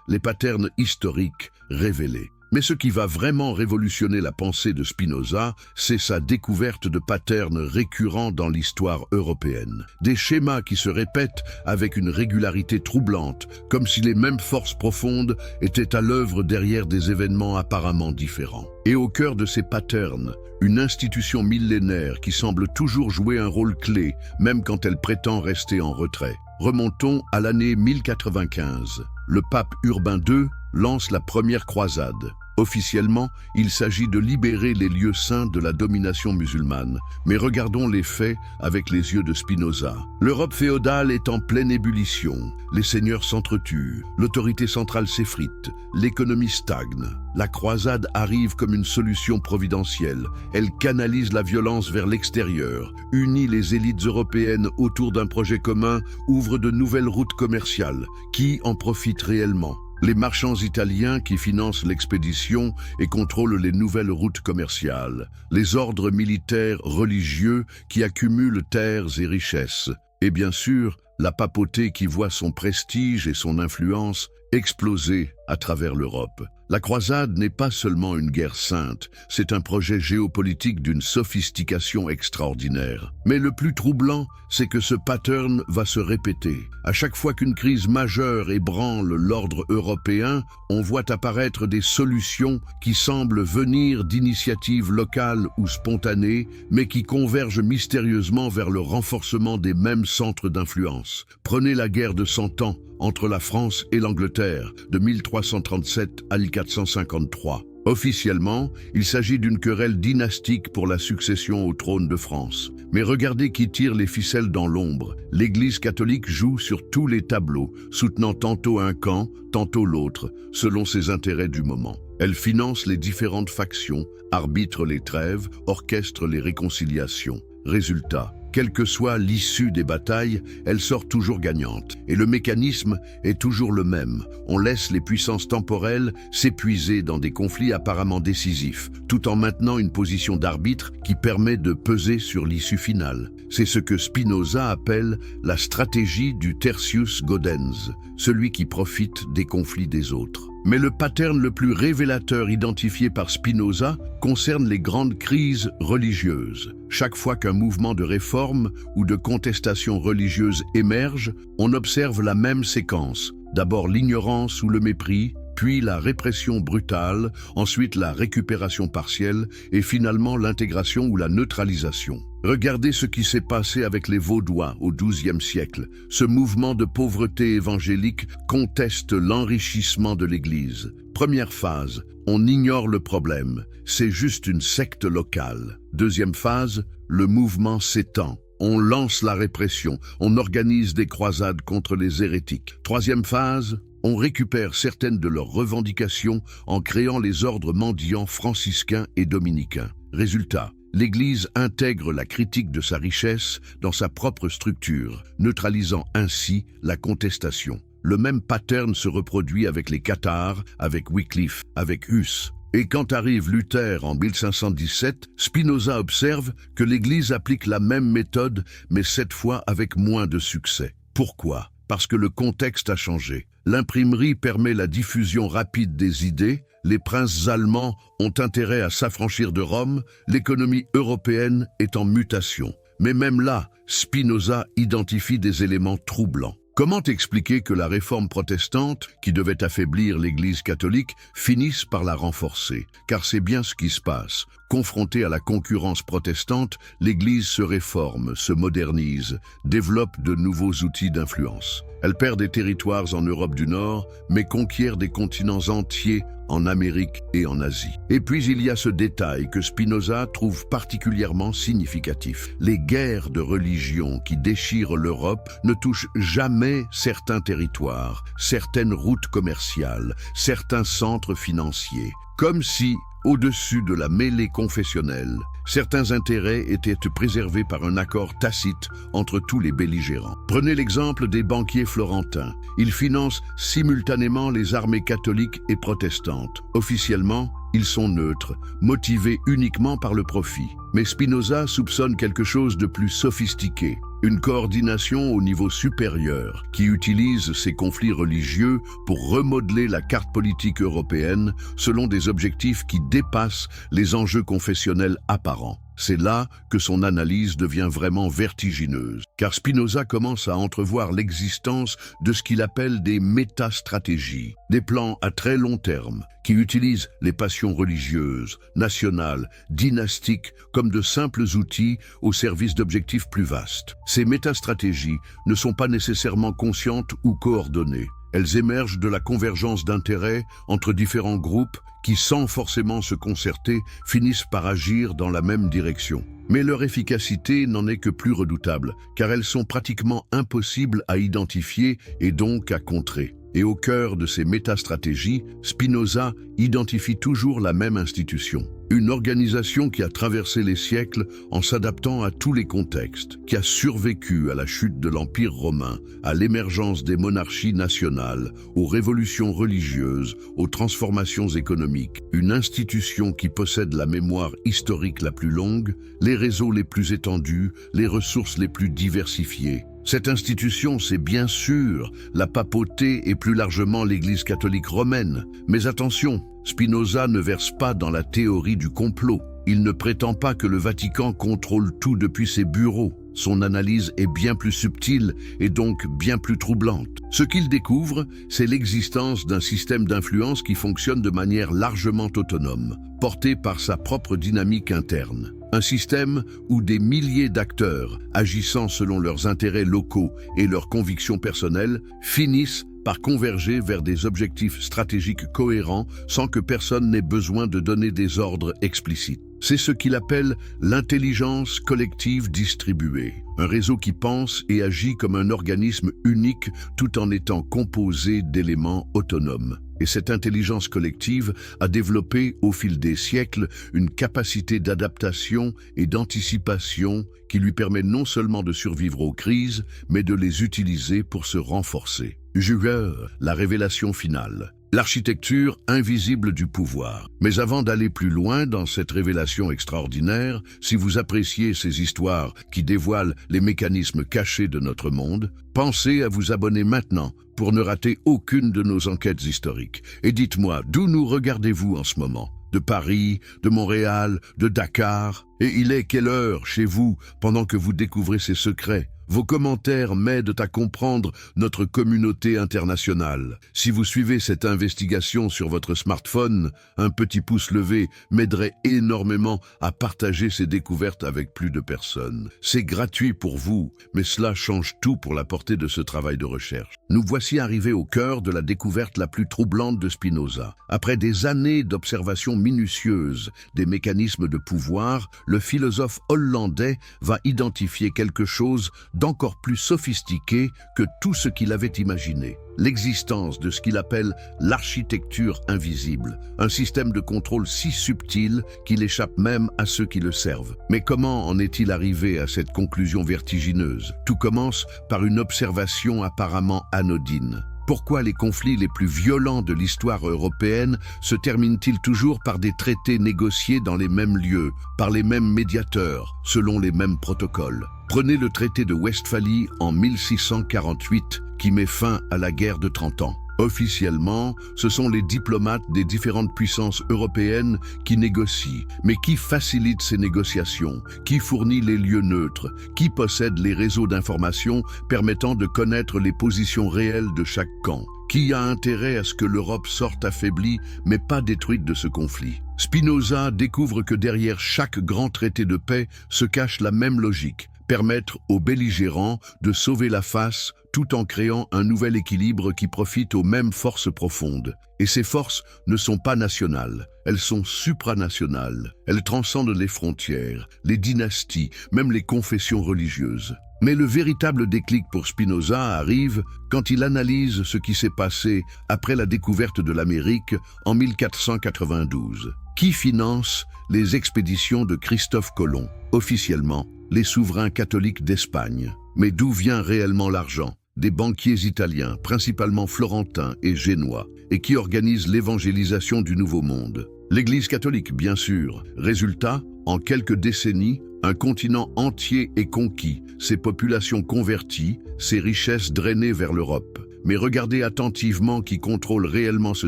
Les patterns historiques révélés. Mais ce qui va vraiment révolutionner la pensée de Spinoza, c'est sa découverte de patterns récurrents dans l'histoire européenne. Des schémas qui se répètent avec une régularité troublante, comme si les mêmes forces profondes étaient à l'œuvre derrière des événements apparemment différents. Et au cœur de ces patterns, une institution millénaire qui semble toujours jouer un rôle clé, même quand elle prétend rester en retrait. Remontons à l'année 1095. Le pape Urbain II lance la première croisade. Officiellement, il s'agit de libérer les lieux saints de la domination musulmane. Mais regardons les faits avec les yeux de Spinoza. L'Europe féodale est en pleine ébullition. Les seigneurs s'entretuent, l'autorité centrale s'effrite, l'économie stagne. La croisade arrive comme une solution providentielle. Elle canalise la violence vers l'extérieur, unit les élites européennes autour d'un projet commun, ouvre de nouvelles routes commerciales. Qui en profite réellement ? Les marchands italiens qui financent l'expédition et contrôlent les nouvelles routes commerciales, les ordres militaires religieux qui accumulent terres et richesses, et bien sûr, la papauté qui voit son prestige et son influence exploser à travers l'Europe. La croisade n'est pas seulement une guerre sainte, c'est un projet géopolitique d'une sophistication extraordinaire. Mais le plus troublant, c'est que ce pattern va se répéter. À chaque fois qu'une crise majeure ébranle l'ordre européen, on voit apparaître des solutions qui semblent venir d'initiatives locales ou spontanées, mais qui convergent mystérieusement vers le renforcement des mêmes centres d'influence. Prenez la guerre de 100 ans entre la France et l'Angleterre, de 1337 à 1453. Officiellement, il s'agit d'une querelle dynastique pour la succession au trône de France. Mais regardez qui tire les ficelles dans l'ombre. L'Église catholique joue sur tous les tableaux, soutenant tantôt un camp, tantôt l'autre, selon ses intérêts du moment. Elle finance les différentes factions, arbitre les trêves, orchestre les réconciliations. Résultat, quelle que soit l'issue des batailles, elle sort toujours gagnante. Et le mécanisme est toujours le même. On laisse les puissances temporelles s'épuiser dans des conflits apparemment décisifs, tout en maintenant une position d'arbitre qui permet de peser sur l'issue finale. C'est ce que Spinoza appelle la stratégie du tertius gaudens, celui qui profite des conflits des autres. Mais le pattern le plus révélateur identifié par Spinoza concerne les grandes crises religieuses. Chaque fois qu'un mouvement de réforme ou de contestation religieuse émerge, on observe la même séquence. D'abord l'ignorance ou le mépris, puis la répression brutale, ensuite la récupération partielle et finalement l'intégration ou la neutralisation. Regardez ce qui s'est passé avec les Vaudois au XIIe siècle. Ce mouvement de pauvreté évangélique conteste l'enrichissement de l'Église. Première phase, on ignore le problème, c'est juste une secte locale. Deuxième phase, le mouvement s'étend. On lance la répression, on organise des croisades contre les hérétiques. Troisième phase, on récupère certaines de leurs revendications en créant les ordres mendiants franciscains et dominicains. Résultat, l'Église intègre la critique de sa richesse dans sa propre structure, neutralisant ainsi la contestation. Le même pattern se reproduit avec les cathares, avec Wycliffe, avec Huss. Et quand arrive Luther en 1517, Spinoza observe que l'Église applique la même méthode, mais cette fois avec moins de succès. Pourquoi ? Parce que le contexte a changé. L'imprimerie permet la diffusion rapide des idées, les princes allemands ont intérêt à s'affranchir de Rome, l'économie européenne est en mutation. Mais même là, Spinoza identifie des éléments troublants. Comment expliquer que la réforme protestante, qui devait affaiblir l'Église catholique, finisse par la renforcer? Car c'est bien ce qui se passe. Confrontée à la concurrence protestante, l'Église se réforme, se modernise, développe de nouveaux outils d'influence. Elle perd des territoires en Europe du Nord, mais conquiert des continents entiers en Amérique et en Asie. Et puis il y a ce détail que Spinoza trouve particulièrement significatif. Les guerres de religion qui déchirent l'Europe ne touchent jamais certains territoires, certaines routes commerciales, certains centres financiers. Comme si, au-dessus de la mêlée confessionnelle, certains intérêts étaient préservés par un accord tacite entre tous les belligérants. Prenez l'exemple des banquiers florentins. Ils financent simultanément les armées catholiques et protestantes. Officiellement, ils sont neutres, motivés uniquement par le profit. Mais Spinoza soupçonne quelque chose de plus sophistiqué. Une coordination au niveau supérieur qui utilise ces conflits religieux pour remodeler la carte politique européenne selon des objectifs qui dépassent les enjeux confessionnels apparents. C'est là que son analyse devient vraiment vertigineuse, car Spinoza commence à entrevoir l'existence de ce qu'il appelle des métastratégies, des plans à très long terme, qui utilisent les passions religieuses, nationales, dynastiques, comme de simples outils au service d'objectifs plus vastes. Ces métastratégies ne sont pas nécessairement conscientes ou coordonnées. Elles émergent de la convergence d'intérêts entre différents groupes qui, sans forcément se concerter, finissent par agir dans la même direction. Mais leur efficacité n'en est que plus redoutable, car elles sont pratiquement impossibles à identifier et donc à contrer. Et au cœur de ces métastratégies, Spinoza identifie toujours la même institution. Une organisation qui a traversé les siècles en s'adaptant à tous les contextes, qui a survécu à la chute de l'Empire romain, à l'émergence des monarchies nationales, aux révolutions religieuses, aux transformations économiques. Une institution qui possède la mémoire historique la plus longue, les réseaux les plus étendus, les ressources les plus diversifiées. Cette institution, c'est bien sûr la papauté et plus largement l'Église catholique romaine. Mais attention, Spinoza ne verse pas dans la théorie du complot. Il ne prétend pas que le Vatican contrôle tout depuis ses bureaux. Son analyse est bien plus subtile et donc bien plus troublante. Ce qu'il découvre, c'est l'existence d'un système d'influence qui fonctionne de manière largement autonome, porté par sa propre dynamique interne. Un système où des milliers d'acteurs, agissant selon leurs intérêts locaux et leurs convictions personnelles, finissent par converger vers des objectifs stratégiques cohérents sans que personne n'ait besoin de donner des ordres explicites. C'est ce qu'il appelle l'intelligence collective distribuée, un réseau qui pense et agit comme un organisme unique tout en étant composé d'éléments autonomes. Et cette intelligence collective a développé au fil des siècles une capacité d'adaptation et d'anticipation qui lui permet non seulement de survivre aux crises, mais de les utiliser pour se renforcer. Juger, la révélation finale. L'architecture invisible du pouvoir. Mais avant d'aller plus loin dans cette révélation extraordinaire, si vous appréciez ces histoires qui dévoilent les mécanismes cachés de notre monde, pensez à vous abonner maintenant pour ne rater aucune de nos enquêtes historiques. Et dites-moi, d'où nous regardez-vous en ce moment ? De Paris, de Montréal, de Dakar ? Et il est quelle heure chez vous pendant que vous découvrez ces secrets ? Vos commentaires m'aident à comprendre notre communauté internationale. Si vous suivez cette investigation sur votre smartphone, un petit pouce levé m'aiderait énormément à partager ces découvertes avec plus de personnes. C'est gratuit pour vous, mais cela change tout pour la portée de ce travail de recherche. Nous voici arrivés au cœur de la découverte la plus troublante de Spinoza. Après des années d'observation minutieuse des mécanismes de pouvoir, le philosophe hollandais va identifier quelque chose d'encore plus sophistiqué que tout ce qu'il avait imaginé. L'existence de ce qu'il appelle l'architecture invisible, un système de contrôle si subtil qu'il échappe même à ceux qui le servent. Mais comment en est-il arrivé à cette conclusion vertigineuse? Tout commence par une observation apparemment anodine. Pourquoi les conflits les plus violents de l'histoire européenne se terminent-ils toujours par des traités négociés dans les mêmes lieux, par les mêmes médiateurs, selon les mêmes protocoles? Prenez le traité de Westphalie en 1648 qui met fin à la guerre de 30 ans. Officiellement, ce sont les diplomates des différentes puissances européennes qui négocient. Mais qui facilite ces négociations? Qui fournit les lieux neutres? Qui possède les réseaux d'information permettant de connaître les positions réelles de chaque camp? Qui a intérêt à ce que l'Europe sorte affaiblie, mais pas détruite de ce conflit? Spinoza découvre que derrière chaque grand traité de paix se cache la même logique: permettre aux belligérants de sauver la face tout en créant un nouvel équilibre qui profite aux mêmes forces profondes. Et ces forces ne sont pas nationales, elles sont supranationales. Elles transcendent les frontières, les dynasties, même les confessions religieuses. Mais le véritable déclic pour Spinoza arrive quand il analyse ce qui s'est passé après la découverte de l'Amérique en 1492. Qui finance les expéditions de Christophe Colomb? Officiellement, les souverains catholiques d'Espagne. Mais d'où vient réellement l'argent? Des banquiers italiens, principalement florentins et génois, et qui organisent l'évangélisation du Nouveau Monde. L'Église catholique, bien sûr. Résultat, en quelques décennies, un continent entier est conquis, ses populations converties, ses richesses drainées vers l'Europe. Mais regardez attentivement qui contrôle réellement ce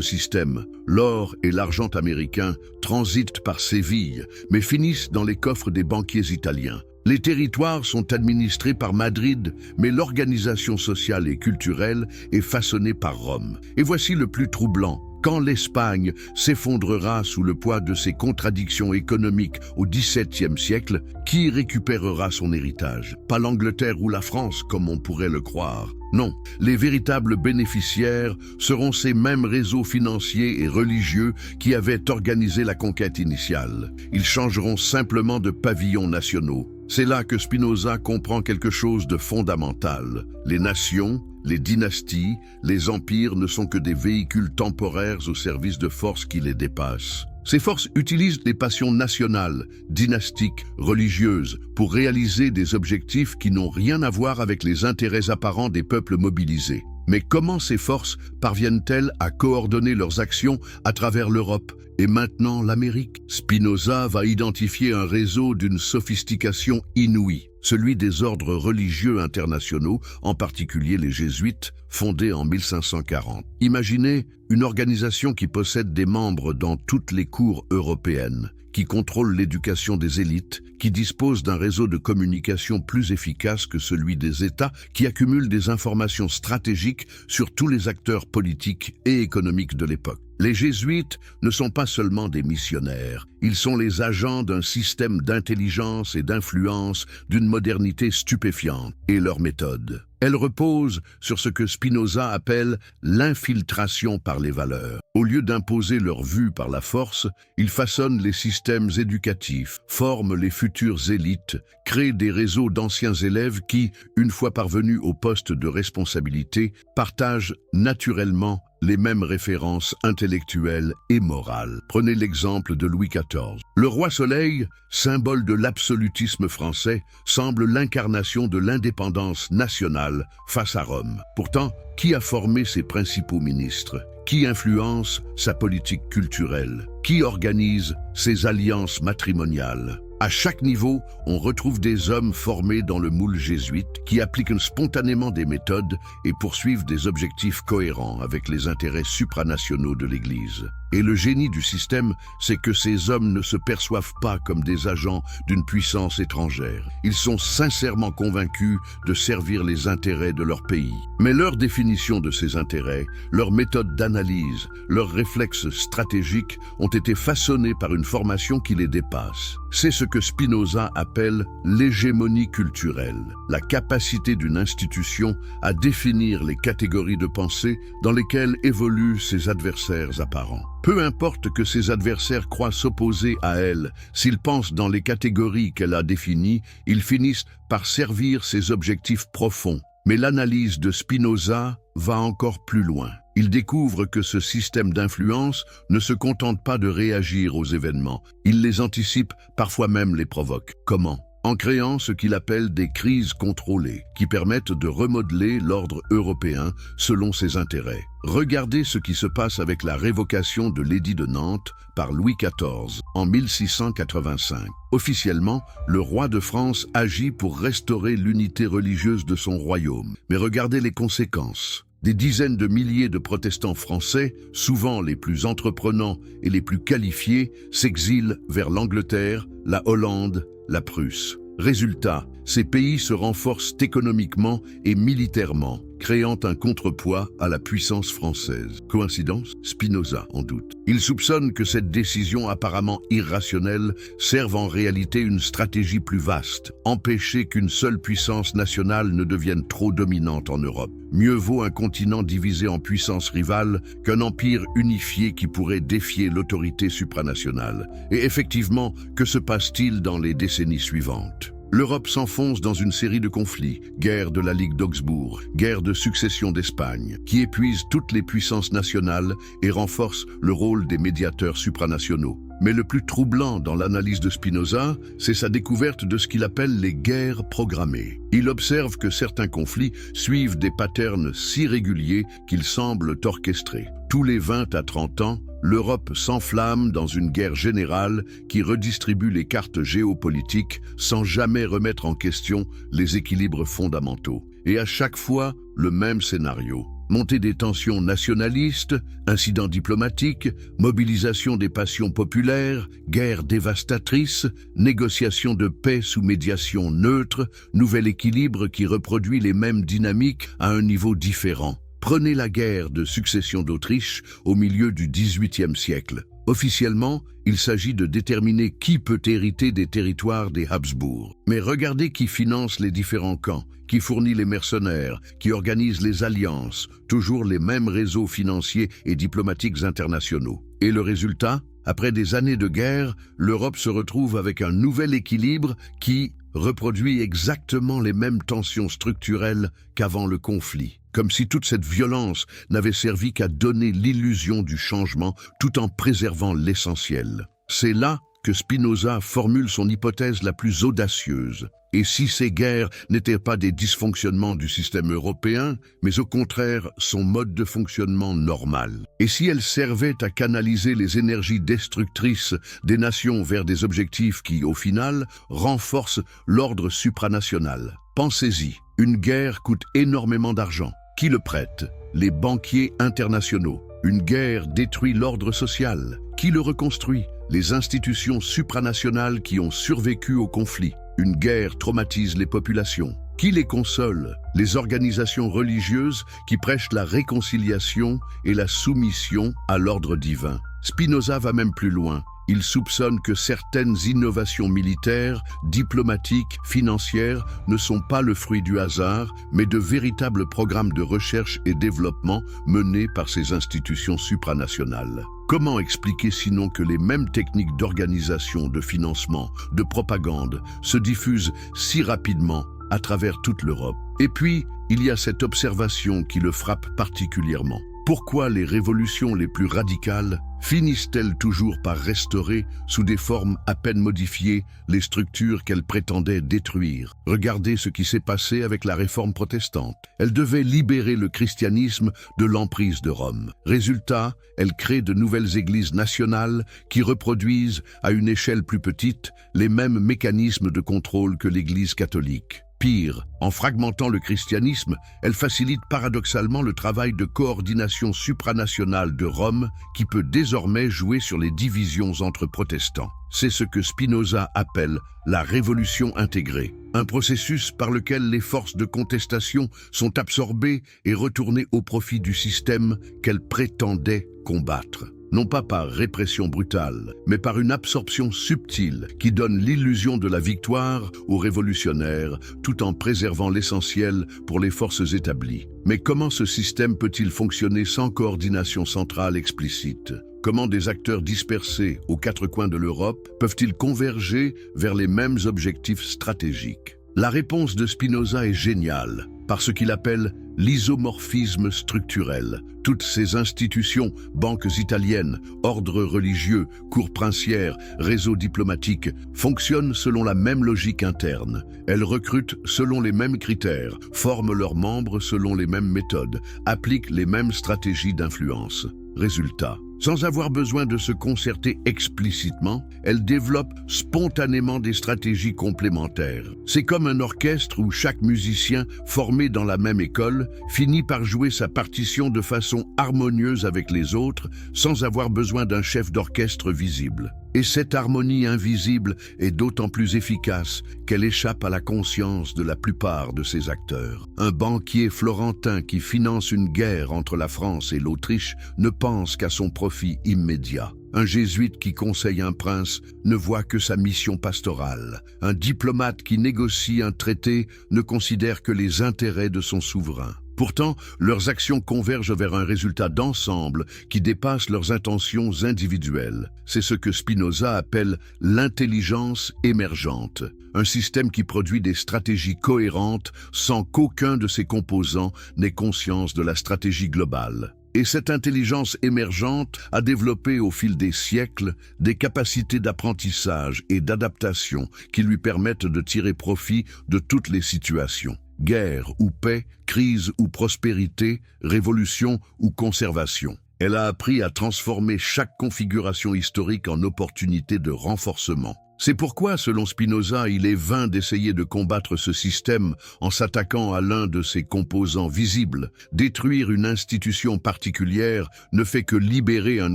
système. L'or et l'argent américains transitent par Séville, mais finissent dans les coffres des banquiers italiens. Les territoires sont administrés par Madrid, mais l'organisation sociale et culturelle est façonnée par Rome. Et voici le plus troublant. Quand l'Espagne s'effondrera sous le poids de ses contradictions économiques au XVIIe siècle, qui récupérera son héritage? Pas l'Angleterre ou la France, comme on pourrait le croire. Non, les véritables bénéficiaires seront ces mêmes réseaux financiers et religieux qui avaient organisé la conquête initiale. Ils changeront simplement de pavillons nationaux. C'est là que Spinoza comprend quelque chose de fondamental. Les nations, les dynasties, les empires ne sont que des véhicules temporaires au service de forces qui les dépassent. Ces forces utilisent les passions nationales, dynastiques, religieuses, pour réaliser des objectifs qui n'ont rien à voir avec les intérêts apparents des peuples mobilisés. Mais comment ces forces parviennent-elles à coordonner leurs actions à travers l'Europe et maintenant l'Amérique? Spinoza va identifier un réseau d'une sophistication inouïe, celui des ordres religieux internationaux, en particulier les jésuites, fondés en 1540. Imaginez une organisation qui possède des membres dans toutes les cours européennes, qui contrôle l'éducation des élites, qui dispose d'un réseau de communication plus efficace que celui des États, qui accumule des informations stratégiques sur tous les acteurs politiques et économiques de l'époque. Les jésuites ne sont pas seulement des missionnaires, ils sont les agents d'un système d'intelligence et d'influence d'une modernité stupéfiante. Et leur méthode, elle repose sur ce que Spinoza appelle l'infiltration par les valeurs. Au lieu d'imposer leur vue par la force, ils façonnent les systèmes éducatifs, forment les futures élites, créent des réseaux d'anciens élèves qui, une fois parvenus au poste de responsabilité, partagent naturellement les mêmes références intellectuelles et morales. Prenez l'exemple de Louis XIV. Le roi Soleil, symbole de l'absolutisme français, semble l'incarnation de l'indépendance nationale face à Rome. Pourtant, qui a formé ses principaux ministres? Qui influence sa politique culturelle? Qui organise ses alliances matrimoniales? À chaque niveau, on retrouve des hommes formés dans le moule jésuite qui appliquent spontanément des méthodes et poursuivent des objectifs cohérents avec les intérêts supranationaux de l'Église. Et le génie du système, c'est que ces hommes ne se perçoivent pas comme des agents d'une puissance étrangère. Ils sont sincèrement convaincus de servir les intérêts de leur pays. Mais leur définition de ces intérêts, leur méthode d'analyse, leurs réflexes stratégiques ont été façonnés par une formation qui les dépasse. C'est ce que Spinoza appelle l'hégémonie culturelle, la capacité d'une institution à définir les catégories de pensée dans lesquelles évoluent ses adversaires apparents. Peu importe que ses adversaires croient s'opposer à elle, s'ils pensent dans les catégories qu'elle a définies, ils finissent par servir ses objectifs profonds. Mais l'analyse de Spinoza va encore plus loin. Il découvre que ce système d'influence ne se contente pas de réagir aux événements, il les anticipe, parfois même les provoque. Comment? En créant ce qu'il appelle des crises contrôlées, qui permettent de remodeler l'ordre européen selon ses intérêts. Regardez ce qui se passe avec la révocation de l'édit de Nantes par Louis XIV en 1685. Officiellement, le roi de France agit pour restaurer l'unité religieuse de son royaume. Mais regardez les conséquences. Des dizaines de milliers de protestants français, souvent les plus entreprenants et les plus qualifiés, s'exilent vers l'Angleterre, la Hollande, la Prusse. Résultat, ces pays se renforcent économiquement et militairement, créant un contrepoids à la puissance française. Coïncidence? Spinoza en doute. Il soupçonne que cette décision apparemment irrationnelle serve en réalité une stratégie plus vaste, empêcher qu'une seule puissance nationale ne devienne trop dominante en Europe. Mieux vaut un continent divisé en puissances rivales qu'un empire unifié qui pourrait défier l'autorité supranationale. Et effectivement, que se passe-t-il dans les décennies suivantes? L'Europe s'enfonce dans une série de conflits, guerre de la Ligue d'Augsbourg, guerre de succession d'Espagne, qui épuisent toutes les puissances nationales et renforcent le rôle des médiateurs supranationaux. Mais le plus troublant dans l'analyse de Spinoza, c'est sa découverte de ce qu'il appelle les guerres programmées. Il observe que certains conflits suivent des patterns si réguliers qu'ils semblent orchestrés. Tous les 20 à 30 ans, l'Europe s'enflamme dans une guerre générale qui redistribue les cartes géopolitiques sans jamais remettre en question les équilibres fondamentaux. Et à chaque fois, le même scénario. Montée des tensions nationalistes, incidents diplomatiques, mobilisation des passions populaires, guerre dévastatrice, négociation de paix sous médiation neutre, nouvel équilibre qui reproduit les mêmes dynamiques à un niveau différent. Prenez la guerre de succession d'Autriche au milieu du XVIIIe siècle. Officiellement, il s'agit de déterminer qui peut hériter des territoires des Habsbourg. Mais regardez qui finance les différents camps, qui fournit les mercenaires, qui organise les alliances, toujours les mêmes réseaux financiers et diplomatiques internationaux. Et le résultat? Après des années de guerre, l'Europe se retrouve avec un nouvel équilibre qui reproduit exactement les mêmes tensions structurelles qu'avant le conflit. Comme si toute cette violence n'avait servi qu'à donner l'illusion du changement tout en préservant l'essentiel. C'est là que Spinoza formule son hypothèse la plus audacieuse. Et si ces guerres n'étaient pas des dysfonctionnements du système européen, mais au contraire son mode de fonctionnement normal? Et si elles servaient à canaliser les énergies destructrices des nations vers des objectifs qui, au final, renforcent l'ordre supranational? Pensez-y, une guerre coûte énormément d'argent. Qui le prête? Les banquiers internationaux. Une guerre détruit l'ordre social. Qui le reconstruit? Les institutions supranationales qui ont survécu au conflit. Une guerre traumatise les populations. Qui les console? Les organisations religieuses qui prêchent la réconciliation et la soumission à l'ordre divin. Spinoza va même plus loin. Il soupçonne que certaines innovations militaires, diplomatiques, financières ne sont pas le fruit du hasard, mais de véritables programmes de recherche et développement menés par ces institutions supranationales. Comment expliquer sinon que les mêmes techniques d'organisation, de financement, de propagande se diffusent si rapidement à travers toute l'Europe? Et puis, il y a cette observation qui le frappe particulièrement. Pourquoi les révolutions les plus radicales finissent-elles toujours par restaurer, sous des formes à peine modifiées, les structures qu'elles prétendaient détruire? Regardez ce qui s'est passé avec la réforme protestante. Elle devait libérer le christianisme de l'emprise de Rome. Résultat, elle crée de nouvelles églises nationales qui reproduisent, à une échelle plus petite, les mêmes mécanismes de contrôle que l'Église catholique. Pire, en fragmentant le christianisme, elle facilite paradoxalement le travail de coordination supranationale de Rome qui peut désormais jouer sur les divisions entre protestants. C'est ce que Spinoza appelle la révolution intégrée, un processus par lequel les forces de contestation sont absorbées et retournées au profit du système qu'elles prétendaient combattre. Non pas par répression brutale, mais par une absorption subtile qui donne l'illusion de la victoire aux révolutionnaires tout en préservant l'essentiel pour les forces établies. Mais comment ce système peut-il fonctionner sans coordination centrale explicite? Comment des acteurs dispersés aux quatre coins de l'Europe peuvent-ils converger vers les mêmes objectifs stratégiques? La réponse de Spinoza est géniale, par ce qu'il appelle l'isomorphisme structurel. Toutes ces institutions, banques italiennes, ordres religieux, cours princières, réseaux diplomatiques, fonctionnent selon la même logique interne. Elles recrutent selon les mêmes critères, forment leurs membres selon les mêmes méthodes, appliquent les mêmes stratégies d'influence. Résultat, sans avoir besoin de se concerter explicitement, elles développent spontanément des stratégies complémentaires. C'est comme un orchestre où chaque musicien, formé dans la même école, finit par jouer sa partition de façon harmonieuse avec les autres, sans avoir besoin d'un chef d'orchestre visible. Et cette harmonie invisible est d'autant plus efficace qu'elle échappe à la conscience de la plupart de ses acteurs. Un banquier florentin qui finance une guerre entre la France et l'Autriche ne pense qu'à son profit immédiat. Un jésuite qui conseille un prince ne voit que sa mission pastorale. Un diplomate qui négocie un traité ne considère que les intérêts de son souverain. Pourtant, leurs actions convergent vers un résultat d'ensemble qui dépasse leurs intentions individuelles. C'est ce que Spinoza appelle l'intelligence émergente, un système qui produit des stratégies cohérentes sans qu'aucun de ses composants n'ait conscience de la stratégie globale. Et cette intelligence émergente a développé au fil des siècles des capacités d'apprentissage et d'adaptation qui lui permettent de tirer profit de toutes les situations. Guerre ou paix, crise ou prospérité, révolution ou conservation. Elle a appris à transformer chaque configuration historique en opportunité de renforcement. C'est pourquoi, selon Spinoza, il est vain d'essayer de combattre ce système en s'attaquant à l'un de ses composants visibles. Détruire une institution particulière ne fait que libérer un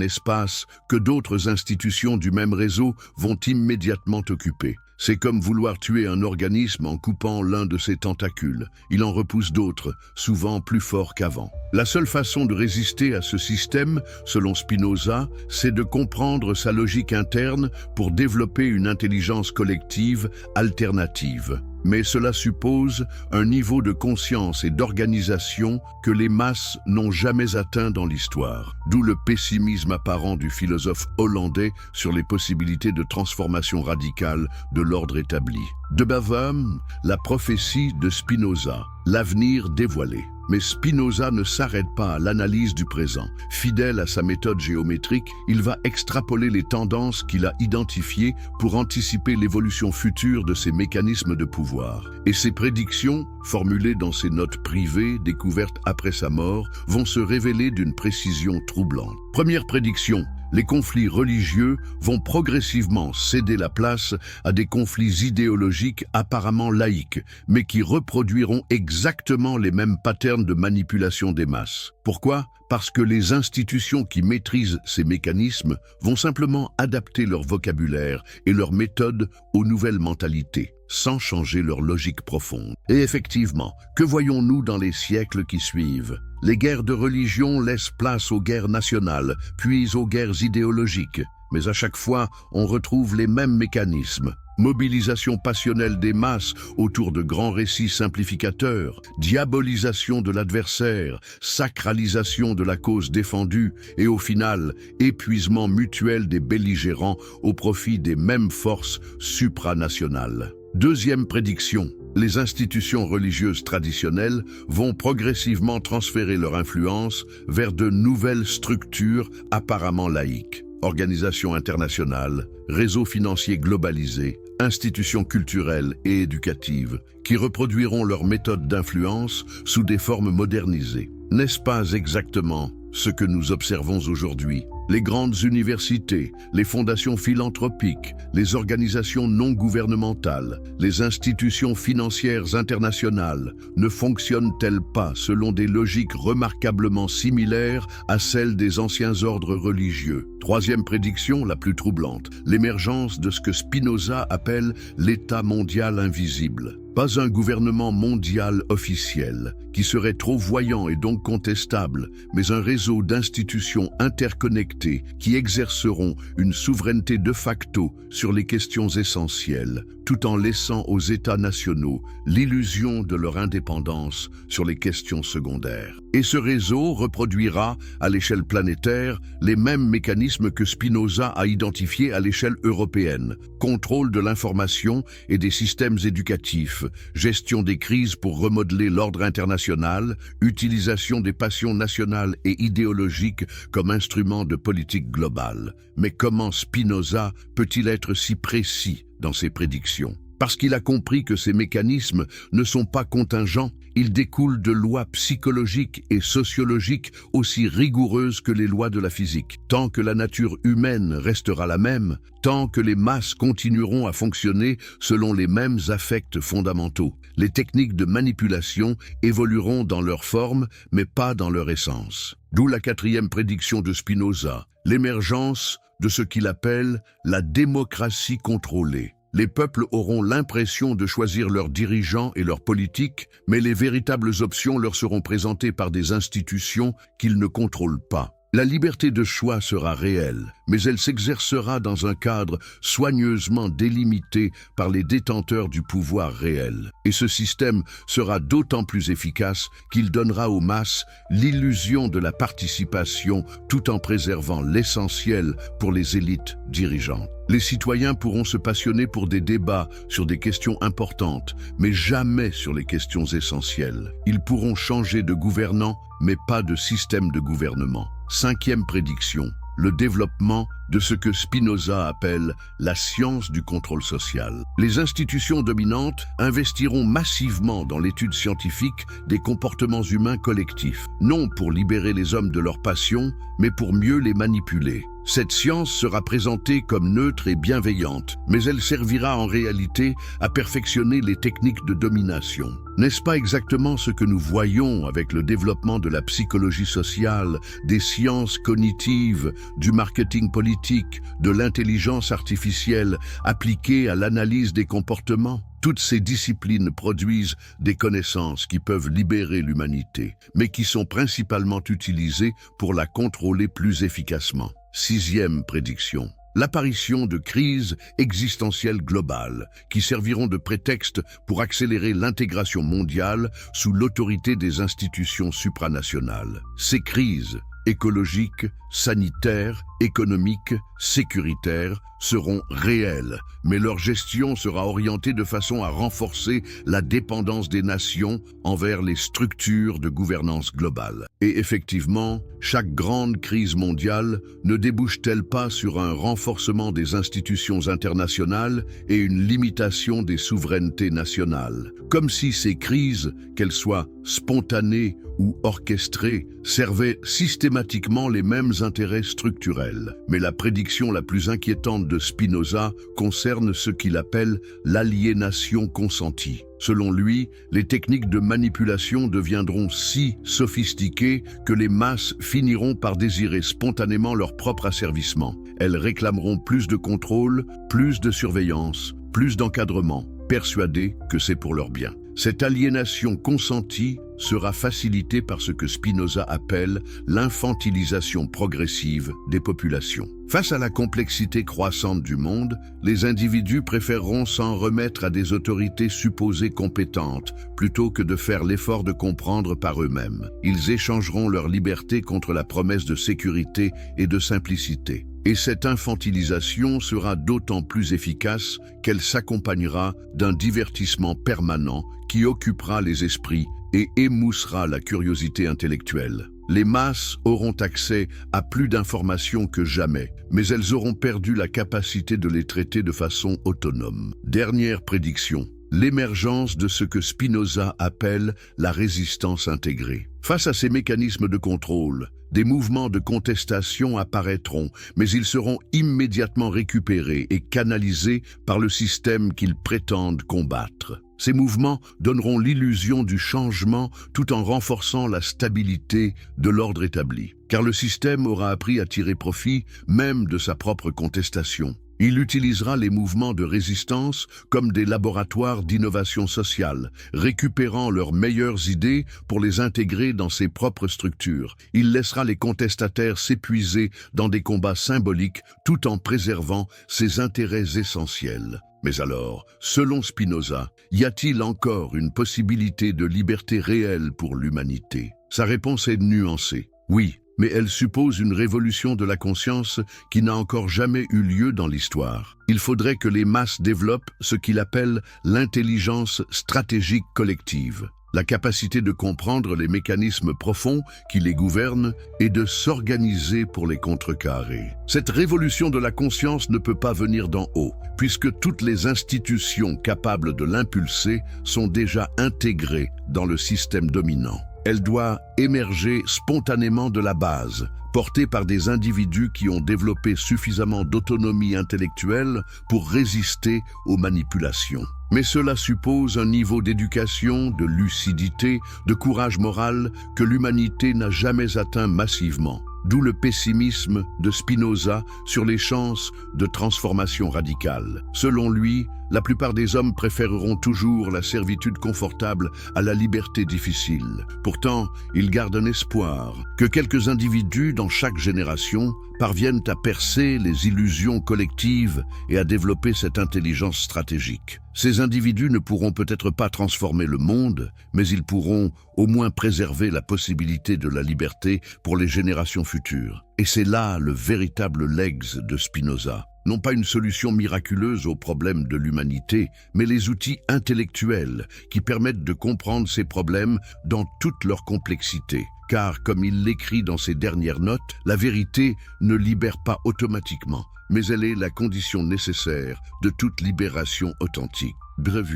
espace que d'autres institutions du même réseau vont immédiatement occuper. C'est comme vouloir tuer un organisme en coupant l'un de ses tentacules. Il en repousse d'autres, souvent plus forts qu'avant. La seule façon de résister à ce système, selon Spinoza, c'est de comprendre sa logique interne pour développer une intelligence collective alternative. Mais cela suppose un niveau de conscience et d'organisation que les masses n'ont jamais atteint dans l'histoire. D'où le pessimisme apparent du philosophe hollandais sur les possibilités de transformation radicale de l'ordre établi. De Bavum, la prophétie de Spinoza, l'avenir dévoilé. Mais Spinoza ne s'arrête pas à l'analyse du présent. Fidèle à sa méthode géométrique, il va extrapoler les tendances qu'il a identifiées pour anticiper l'évolution future de ces mécanismes de pouvoir. Et ses prédictions, formulées dans ses notes privées, découvertes après sa mort, vont se révéler d'une précision troublante. Première prédiction. Les conflits religieux vont progressivement céder la place à des conflits idéologiques apparemment laïques, mais qui reproduiront exactement les mêmes patterns de manipulation des masses. Pourquoi ? Parce que les institutions qui maîtrisent ces mécanismes vont simplement adapter leur vocabulaire et leurs méthodes aux nouvelles mentalités, sans changer leur logique profonde. Et effectivement, que voyons-nous dans les siècles qui suivent ? Les guerres de religion laissent place aux guerres nationales, puis aux guerres idéologiques. Mais à chaque fois, on retrouve les mêmes mécanismes. Mobilisation passionnelle des masses autour de grands récits simplificateurs, diabolisation de l'adversaire, sacralisation de la cause défendue et au final, épuisement mutuel des belligérants au profit des mêmes forces supranationales. Deuxième prédiction. Les institutions religieuses traditionnelles vont progressivement transférer leur influence vers de nouvelles structures apparemment laïques. Organisations internationales, réseaux financiers globalisés, institutions culturelles et éducatives qui reproduiront leurs méthodes d'influence sous des formes modernisées. N'est-ce pas exactement ce que nous observons aujourd'hui? Les grandes universités, les fondations philanthropiques, les organisations non gouvernementales, les institutions financières internationales ne fonctionnent-elles pas selon des logiques remarquablement similaires à celles des anciens ordres religieux? Troisième prédiction, la plus troublante, l'émergence de ce que Spinoza appelle l'État mondial invisible. Pas un gouvernement mondial officiel, qui serait trop voyant et donc contestable, mais un réseau d'institutions interconnectées qui exerceront une souveraineté de facto sur les questions essentielles, tout en laissant aux États nationaux l'illusion de leur indépendance sur les questions secondaires. Et ce réseau reproduira, à l'échelle planétaire, les mêmes mécanismes que Spinoza a identifiés à l'échelle européenne. Contrôle de l'information et des systèmes éducatifs, gestion des crises pour remodeler l'ordre international, utilisation des passions nationales et idéologiques comme instrument de politique globale. Mais comment Spinoza peut-il être si précis dans ses prédictions? Parce qu'il a compris que ces mécanismes ne sont pas contingents, ils découlent de lois psychologiques et sociologiques aussi rigoureuses que les lois de la physique. Tant que la nature humaine restera la même, tant que les masses continueront à fonctionner selon les mêmes affects fondamentaux, les techniques de manipulation évolueront dans leur forme, mais pas dans leur essence. D'où la quatrième prédiction de Spinoza, l'émergence de ce qu'il appelle la démocratie contrôlée. Les peuples auront l'impression de choisir leurs dirigeants et leurs politiques, mais les véritables options leur seront présentées par des institutions qu'ils ne contrôlent pas. La liberté de choix sera réelle, mais elle s'exercera dans un cadre soigneusement délimité par les détenteurs du pouvoir réel. Et ce système sera d'autant plus efficace qu'il donnera aux masses l'illusion de la participation tout en préservant l'essentiel pour les élites dirigeantes. Les citoyens pourront se passionner pour des débats sur des questions importantes, mais jamais sur les questions essentielles. Ils pourront changer de gouvernant, mais pas de système de gouvernement. Cinquième prédiction, le développement de ce que Spinoza appelle la science du contrôle social. Les institutions dominantes investiront massivement dans l'étude scientifique des comportements humains collectifs, non pour libérer les hommes de leurs passions, mais pour mieux les manipuler. Cette science sera présentée comme neutre et bienveillante, mais elle servira en réalité à perfectionner les techniques de domination. N'est-ce pas exactement ce que nous voyons avec le développement de la psychologie sociale, des sciences cognitives, du marketing politique, de l'intelligence artificielle appliquée à l'analyse des comportements? Toutes ces disciplines produisent des connaissances qui peuvent libérer l'humanité, mais qui sont principalement utilisées pour la contrôler plus efficacement. Sixième prédiction. L'apparition de crises existentielles globales qui serviront de prétexte pour accélérer l'intégration mondiale sous l'autorité des institutions supranationales. Ces crises écologiques, sanitaires, économiques, sécuritaires seront réelles, mais leur gestion sera orientée de façon à renforcer la dépendance des nations envers les structures de gouvernance globale. Et effectivement, chaque grande crise mondiale ne débouche-t-elle pas sur un renforcement des institutions internationales et une limitation des souverainetés nationales? Comme si ces crises, qu'elles soient spontanées ou orchestrées, servaient systématiquement les mêmes intérêts structurels. Mais la prédiction la plus inquiétante de Spinoza concerne ce qu'il appelle l'aliénation consentie. Selon lui, les techniques de manipulation deviendront si sophistiquées que les masses finiront par désirer spontanément leur propre asservissement. Elles réclameront plus de contrôle, plus de surveillance, plus d'encadrement, persuadées que c'est pour leur bien. Cette aliénation consentie sera facilitée par ce que Spinoza appelle l'infantilisation progressive des populations. Face à la complexité croissante du monde, les individus préféreront s'en remettre à des autorités supposées compétentes plutôt que de faire l'effort de comprendre par eux-mêmes. Ils échangeront leur liberté contre la promesse de sécurité et de simplicité. Et cette infantilisation sera d'autant plus efficace qu'elle s'accompagnera d'un divertissement permanent qui occupera les esprits et émoussera la curiosité intellectuelle. Les masses auront accès à plus d'informations que jamais, mais elles auront perdu la capacité de les traiter de façon autonome. Dernière prédiction. L'émergence de ce que Spinoza appelle la résistance intégrée. Face à ces mécanismes de contrôle, des mouvements de contestation apparaîtront, mais ils seront immédiatement récupérés et canalisés par le système qu'ils prétendent combattre. Ces mouvements donneront l'illusion du changement tout en renforçant la stabilité de l'ordre établi, car le système aura appris à tirer profit même de sa propre contestation. Il utilisera les mouvements de résistance comme des laboratoires d'innovation sociale, récupérant leurs meilleures idées pour les intégrer dans ses propres structures. Il laissera les contestataires s'épuiser dans des combats symboliques tout en préservant ses intérêts essentiels. Mais alors, selon Spinoza, y a-t-il encore une possibilité de liberté réelle pour l'humanité? Sa réponse est nuancée. Oui. Mais elle suppose une révolution de la conscience qui n'a encore jamais eu lieu dans l'histoire. Il faudrait que les masses développent ce qu'il appelle l'intelligence stratégique collective, la capacité de comprendre les mécanismes profonds qui les gouvernent et de s'organiser pour les contrecarrer. Cette révolution de la conscience ne peut pas venir d'en haut, puisque toutes les institutions capables de l'impulser sont déjà intégrées dans le système dominant. Elle doit émerger spontanément de la base, portée par des individus qui ont développé suffisamment d'autonomie intellectuelle pour résister aux manipulations. Mais cela suppose un niveau d'éducation, de lucidité, de courage moral que l'humanité n'a jamais atteint massivement. D'où le pessimisme de Spinoza sur les chances de transformation radicale. Selon lui, la plupart des hommes préféreront toujours la servitude confortable à la liberté difficile. Pourtant, il garde un espoir que quelques individus dans chaque génération parviennent à percer les illusions collectives et à développer cette intelligence stratégique. Ces individus ne pourront peut-être pas transformer le monde, mais ils pourront au moins préserver la possibilité de la liberté pour les générations futures. Et c'est là le véritable legs de Spinoza. Non pas une solution miraculeuse aux problèmes de l'humanité, mais les outils intellectuels qui permettent de comprendre ces problèmes dans toute leur complexité. Car, comme il l'écrit dans ses dernières notes, la vérité ne libère pas automatiquement, mais elle est la condition nécessaire de toute libération authentique. Bref,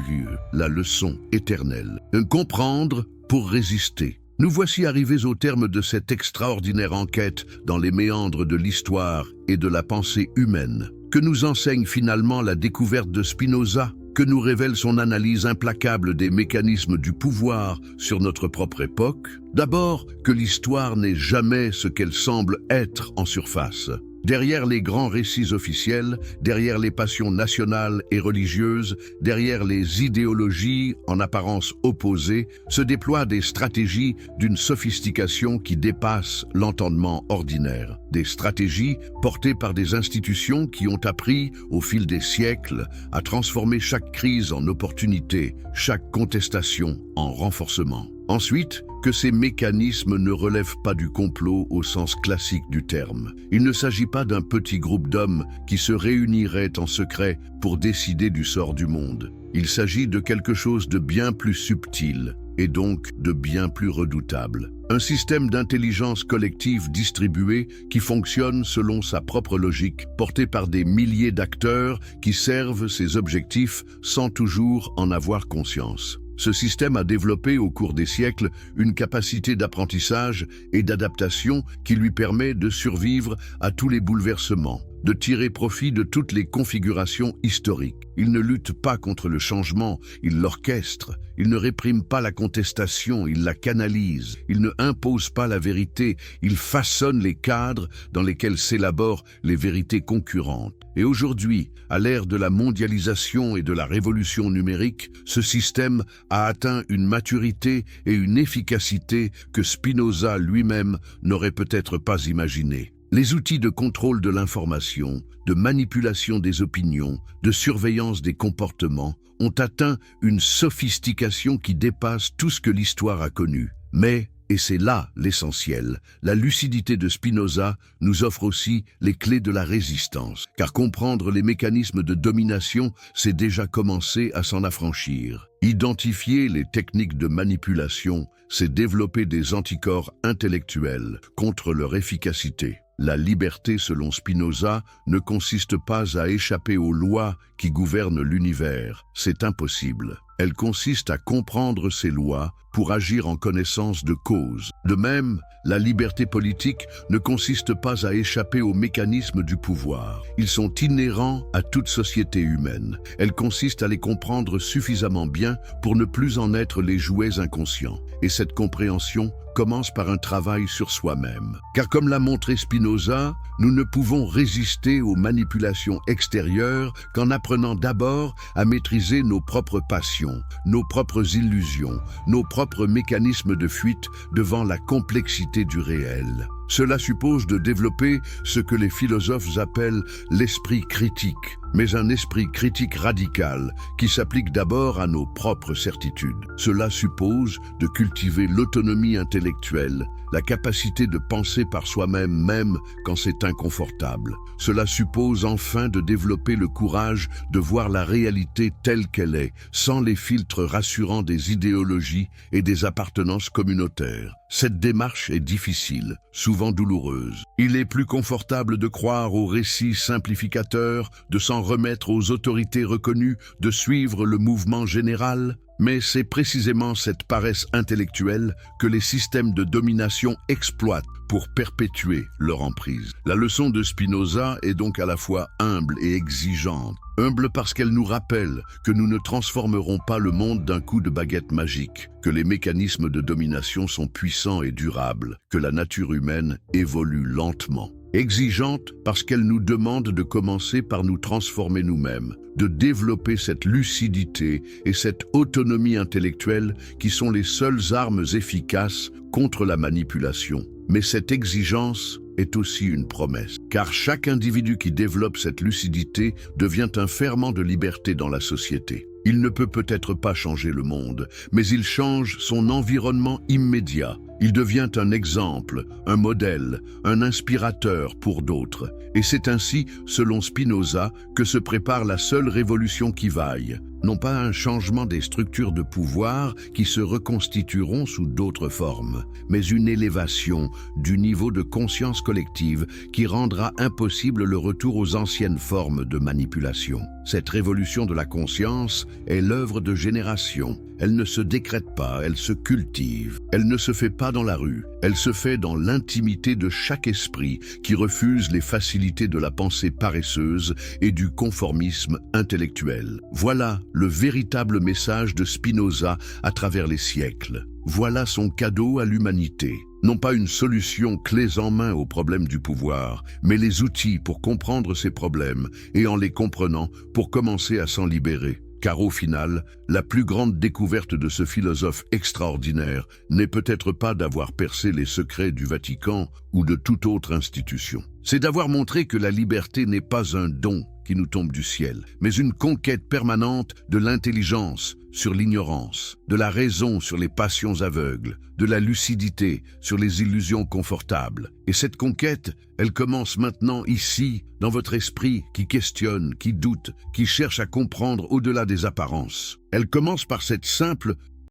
la leçon éternelle. Comprendre pour résister. Nous voici arrivés au terme de cette extraordinaire enquête dans les méandres de l'histoire et de la pensée humaine. Que nous enseigne finalement la découverte de Spinoza? Que nous révèle son analyse implacable des mécanismes du pouvoir sur notre propre époque? D'abord, que l'histoire n'est jamais ce qu'elle semble être en surface. Derrière les grands récits officiels, derrière les passions nationales et religieuses, derrière les idéologies en apparence opposées, se déploient des stratégies d'une sophistication qui dépasse l'entendement ordinaire. Des stratégies portées par des institutions qui ont appris, au fil des siècles, à transformer chaque crise en opportunité, chaque contestation en renforcement. Ensuite, que ces mécanismes ne relèvent pas du complot au sens classique du terme. Il ne s'agit pas d'un petit groupe d'hommes qui se réunirait en secret pour décider du sort du monde. Il s'agit de quelque chose de bien plus subtil et donc de bien plus redoutable. Un système d'intelligence collective distribuée qui fonctionne selon sa propre logique, porté par des milliers d'acteurs qui servent ses objectifs sans toujours en avoir conscience. Ce système a développé au cours des siècles une capacité d'apprentissage et d'adaptation qui lui permet de survivre à tous les bouleversements, de tirer profit de toutes les configurations historiques. Il ne lutte pas contre le changement, il l'orchestre. Il ne réprime pas la contestation, il la canalise. Il ne impose pas la vérité, il façonne les cadres dans lesquels s'élaborent les vérités concurrentes. Et aujourd'hui, à l'ère de la mondialisation et de la révolution numérique, ce système a atteint une maturité et une efficacité que Spinoza lui-même n'aurait peut-être pas imaginées. Les outils de contrôle de l'information, de manipulation des opinions, de surveillance des comportements ont atteint une sophistication qui dépasse tout ce que l'histoire a connu. Mais, et c'est là l'essentiel, la lucidité de Spinoza nous offre aussi les clés de la résistance. Car comprendre les mécanismes de domination, c'est déjà commencer à s'en affranchir. Identifier les techniques de manipulation, c'est développer des anticorps intellectuels contre leur efficacité. La liberté, selon Spinoza, ne consiste pas à échapper aux lois qui gouvernent l'univers. C'est impossible. Elle consiste à comprendre ces lois pour agir en connaissance de cause. De même, la liberté politique ne consiste pas à échapper aux mécanismes du pouvoir. Ils sont inhérents à toute société humaine. Elle consiste à les comprendre suffisamment bien pour ne plus en être les jouets inconscients. Et cette compréhension commence par un travail sur soi-même. Car comme l'a montré Spinoza, nous ne pouvons résister aux manipulations extérieures qu'en apprenant d'abord à maîtriser nos propres passions, nos propres illusions, nos propres mécanismes de fuite devant la complexité du réel. Cela suppose de développer ce que les philosophes appellent l'esprit critique, mais un esprit critique radical qui s'applique d'abord à nos propres certitudes. Cela suppose de cultiver l'autonomie intellectuelle, la capacité de penser par soi-même même quand c'est inconfortable. Cela suppose enfin de développer le courage de voir la réalité telle qu'elle est, sans les filtres rassurants des idéologies et des appartenances communautaires. Cette démarche est difficile, souvent douloureuse. Il est plus confortable de croire aux récits simplificateurs, de s'en remettre aux autorités reconnues, de suivre le mouvement général. Mais c'est précisément cette paresse intellectuelle que les systèmes de domination exploitent pour perpétuer leur emprise. La leçon de Spinoza est donc à la fois humble et exigeante. Humble parce qu'elle nous rappelle que nous ne transformerons pas le monde d'un coup de baguette magique, que les mécanismes de domination sont puissants et durables, que la nature humaine évolue lentement. Exigeante parce qu'elle nous demande de commencer par nous transformer nous-mêmes, de développer cette lucidité et cette autonomie intellectuelle qui sont les seules armes efficaces contre la manipulation. Mais cette exigence est aussi une promesse, car chaque individu qui développe cette lucidité devient un ferment de liberté dans la société. Il ne peut peut-être pas changer le monde, mais il change son environnement immédiat. Il devient un exemple, un modèle, un inspirateur pour d'autres. Et c'est ainsi, selon Spinoza, que se prépare la seule révolution qui vaille. Non pas un changement des structures de pouvoir qui se reconstitueront sous d'autres formes, mais une élévation du niveau de conscience collective qui rendra impossible le retour aux anciennes formes de manipulation. Cette révolution de la conscience est l'œuvre de générations. Elle ne se décrète pas, elle se cultive. Elle ne se fait pas dans la rue, elle se fait dans l'intimité de chaque esprit qui refuse les facilités de la pensée paresseuse et du conformisme intellectuel. Voilà le véritable message de Spinoza à travers les siècles. Voilà son cadeau à l'humanité. Non pas une solution clés en main aux problèmes du pouvoir, mais les outils pour comprendre ces problèmes et en les comprenant, pour commencer à s'en libérer. Car au final, la plus grande découverte de ce philosophe extraordinaire n'est peut-être pas d'avoir percé les secrets du Vatican ou de toute autre institution. C'est d'avoir montré que la liberté n'est pas un don qui nous tombe du ciel, mais une conquête permanente de l'intelligence sur l'ignorance, de la raison sur les passions aveugles, de la lucidité sur les illusions confortables. Et cette conquête, elle commence maintenant ici, dans votre esprit qui questionne, qui doute, qui cherche à comprendre au-delà des apparences. Elle commence par cette simple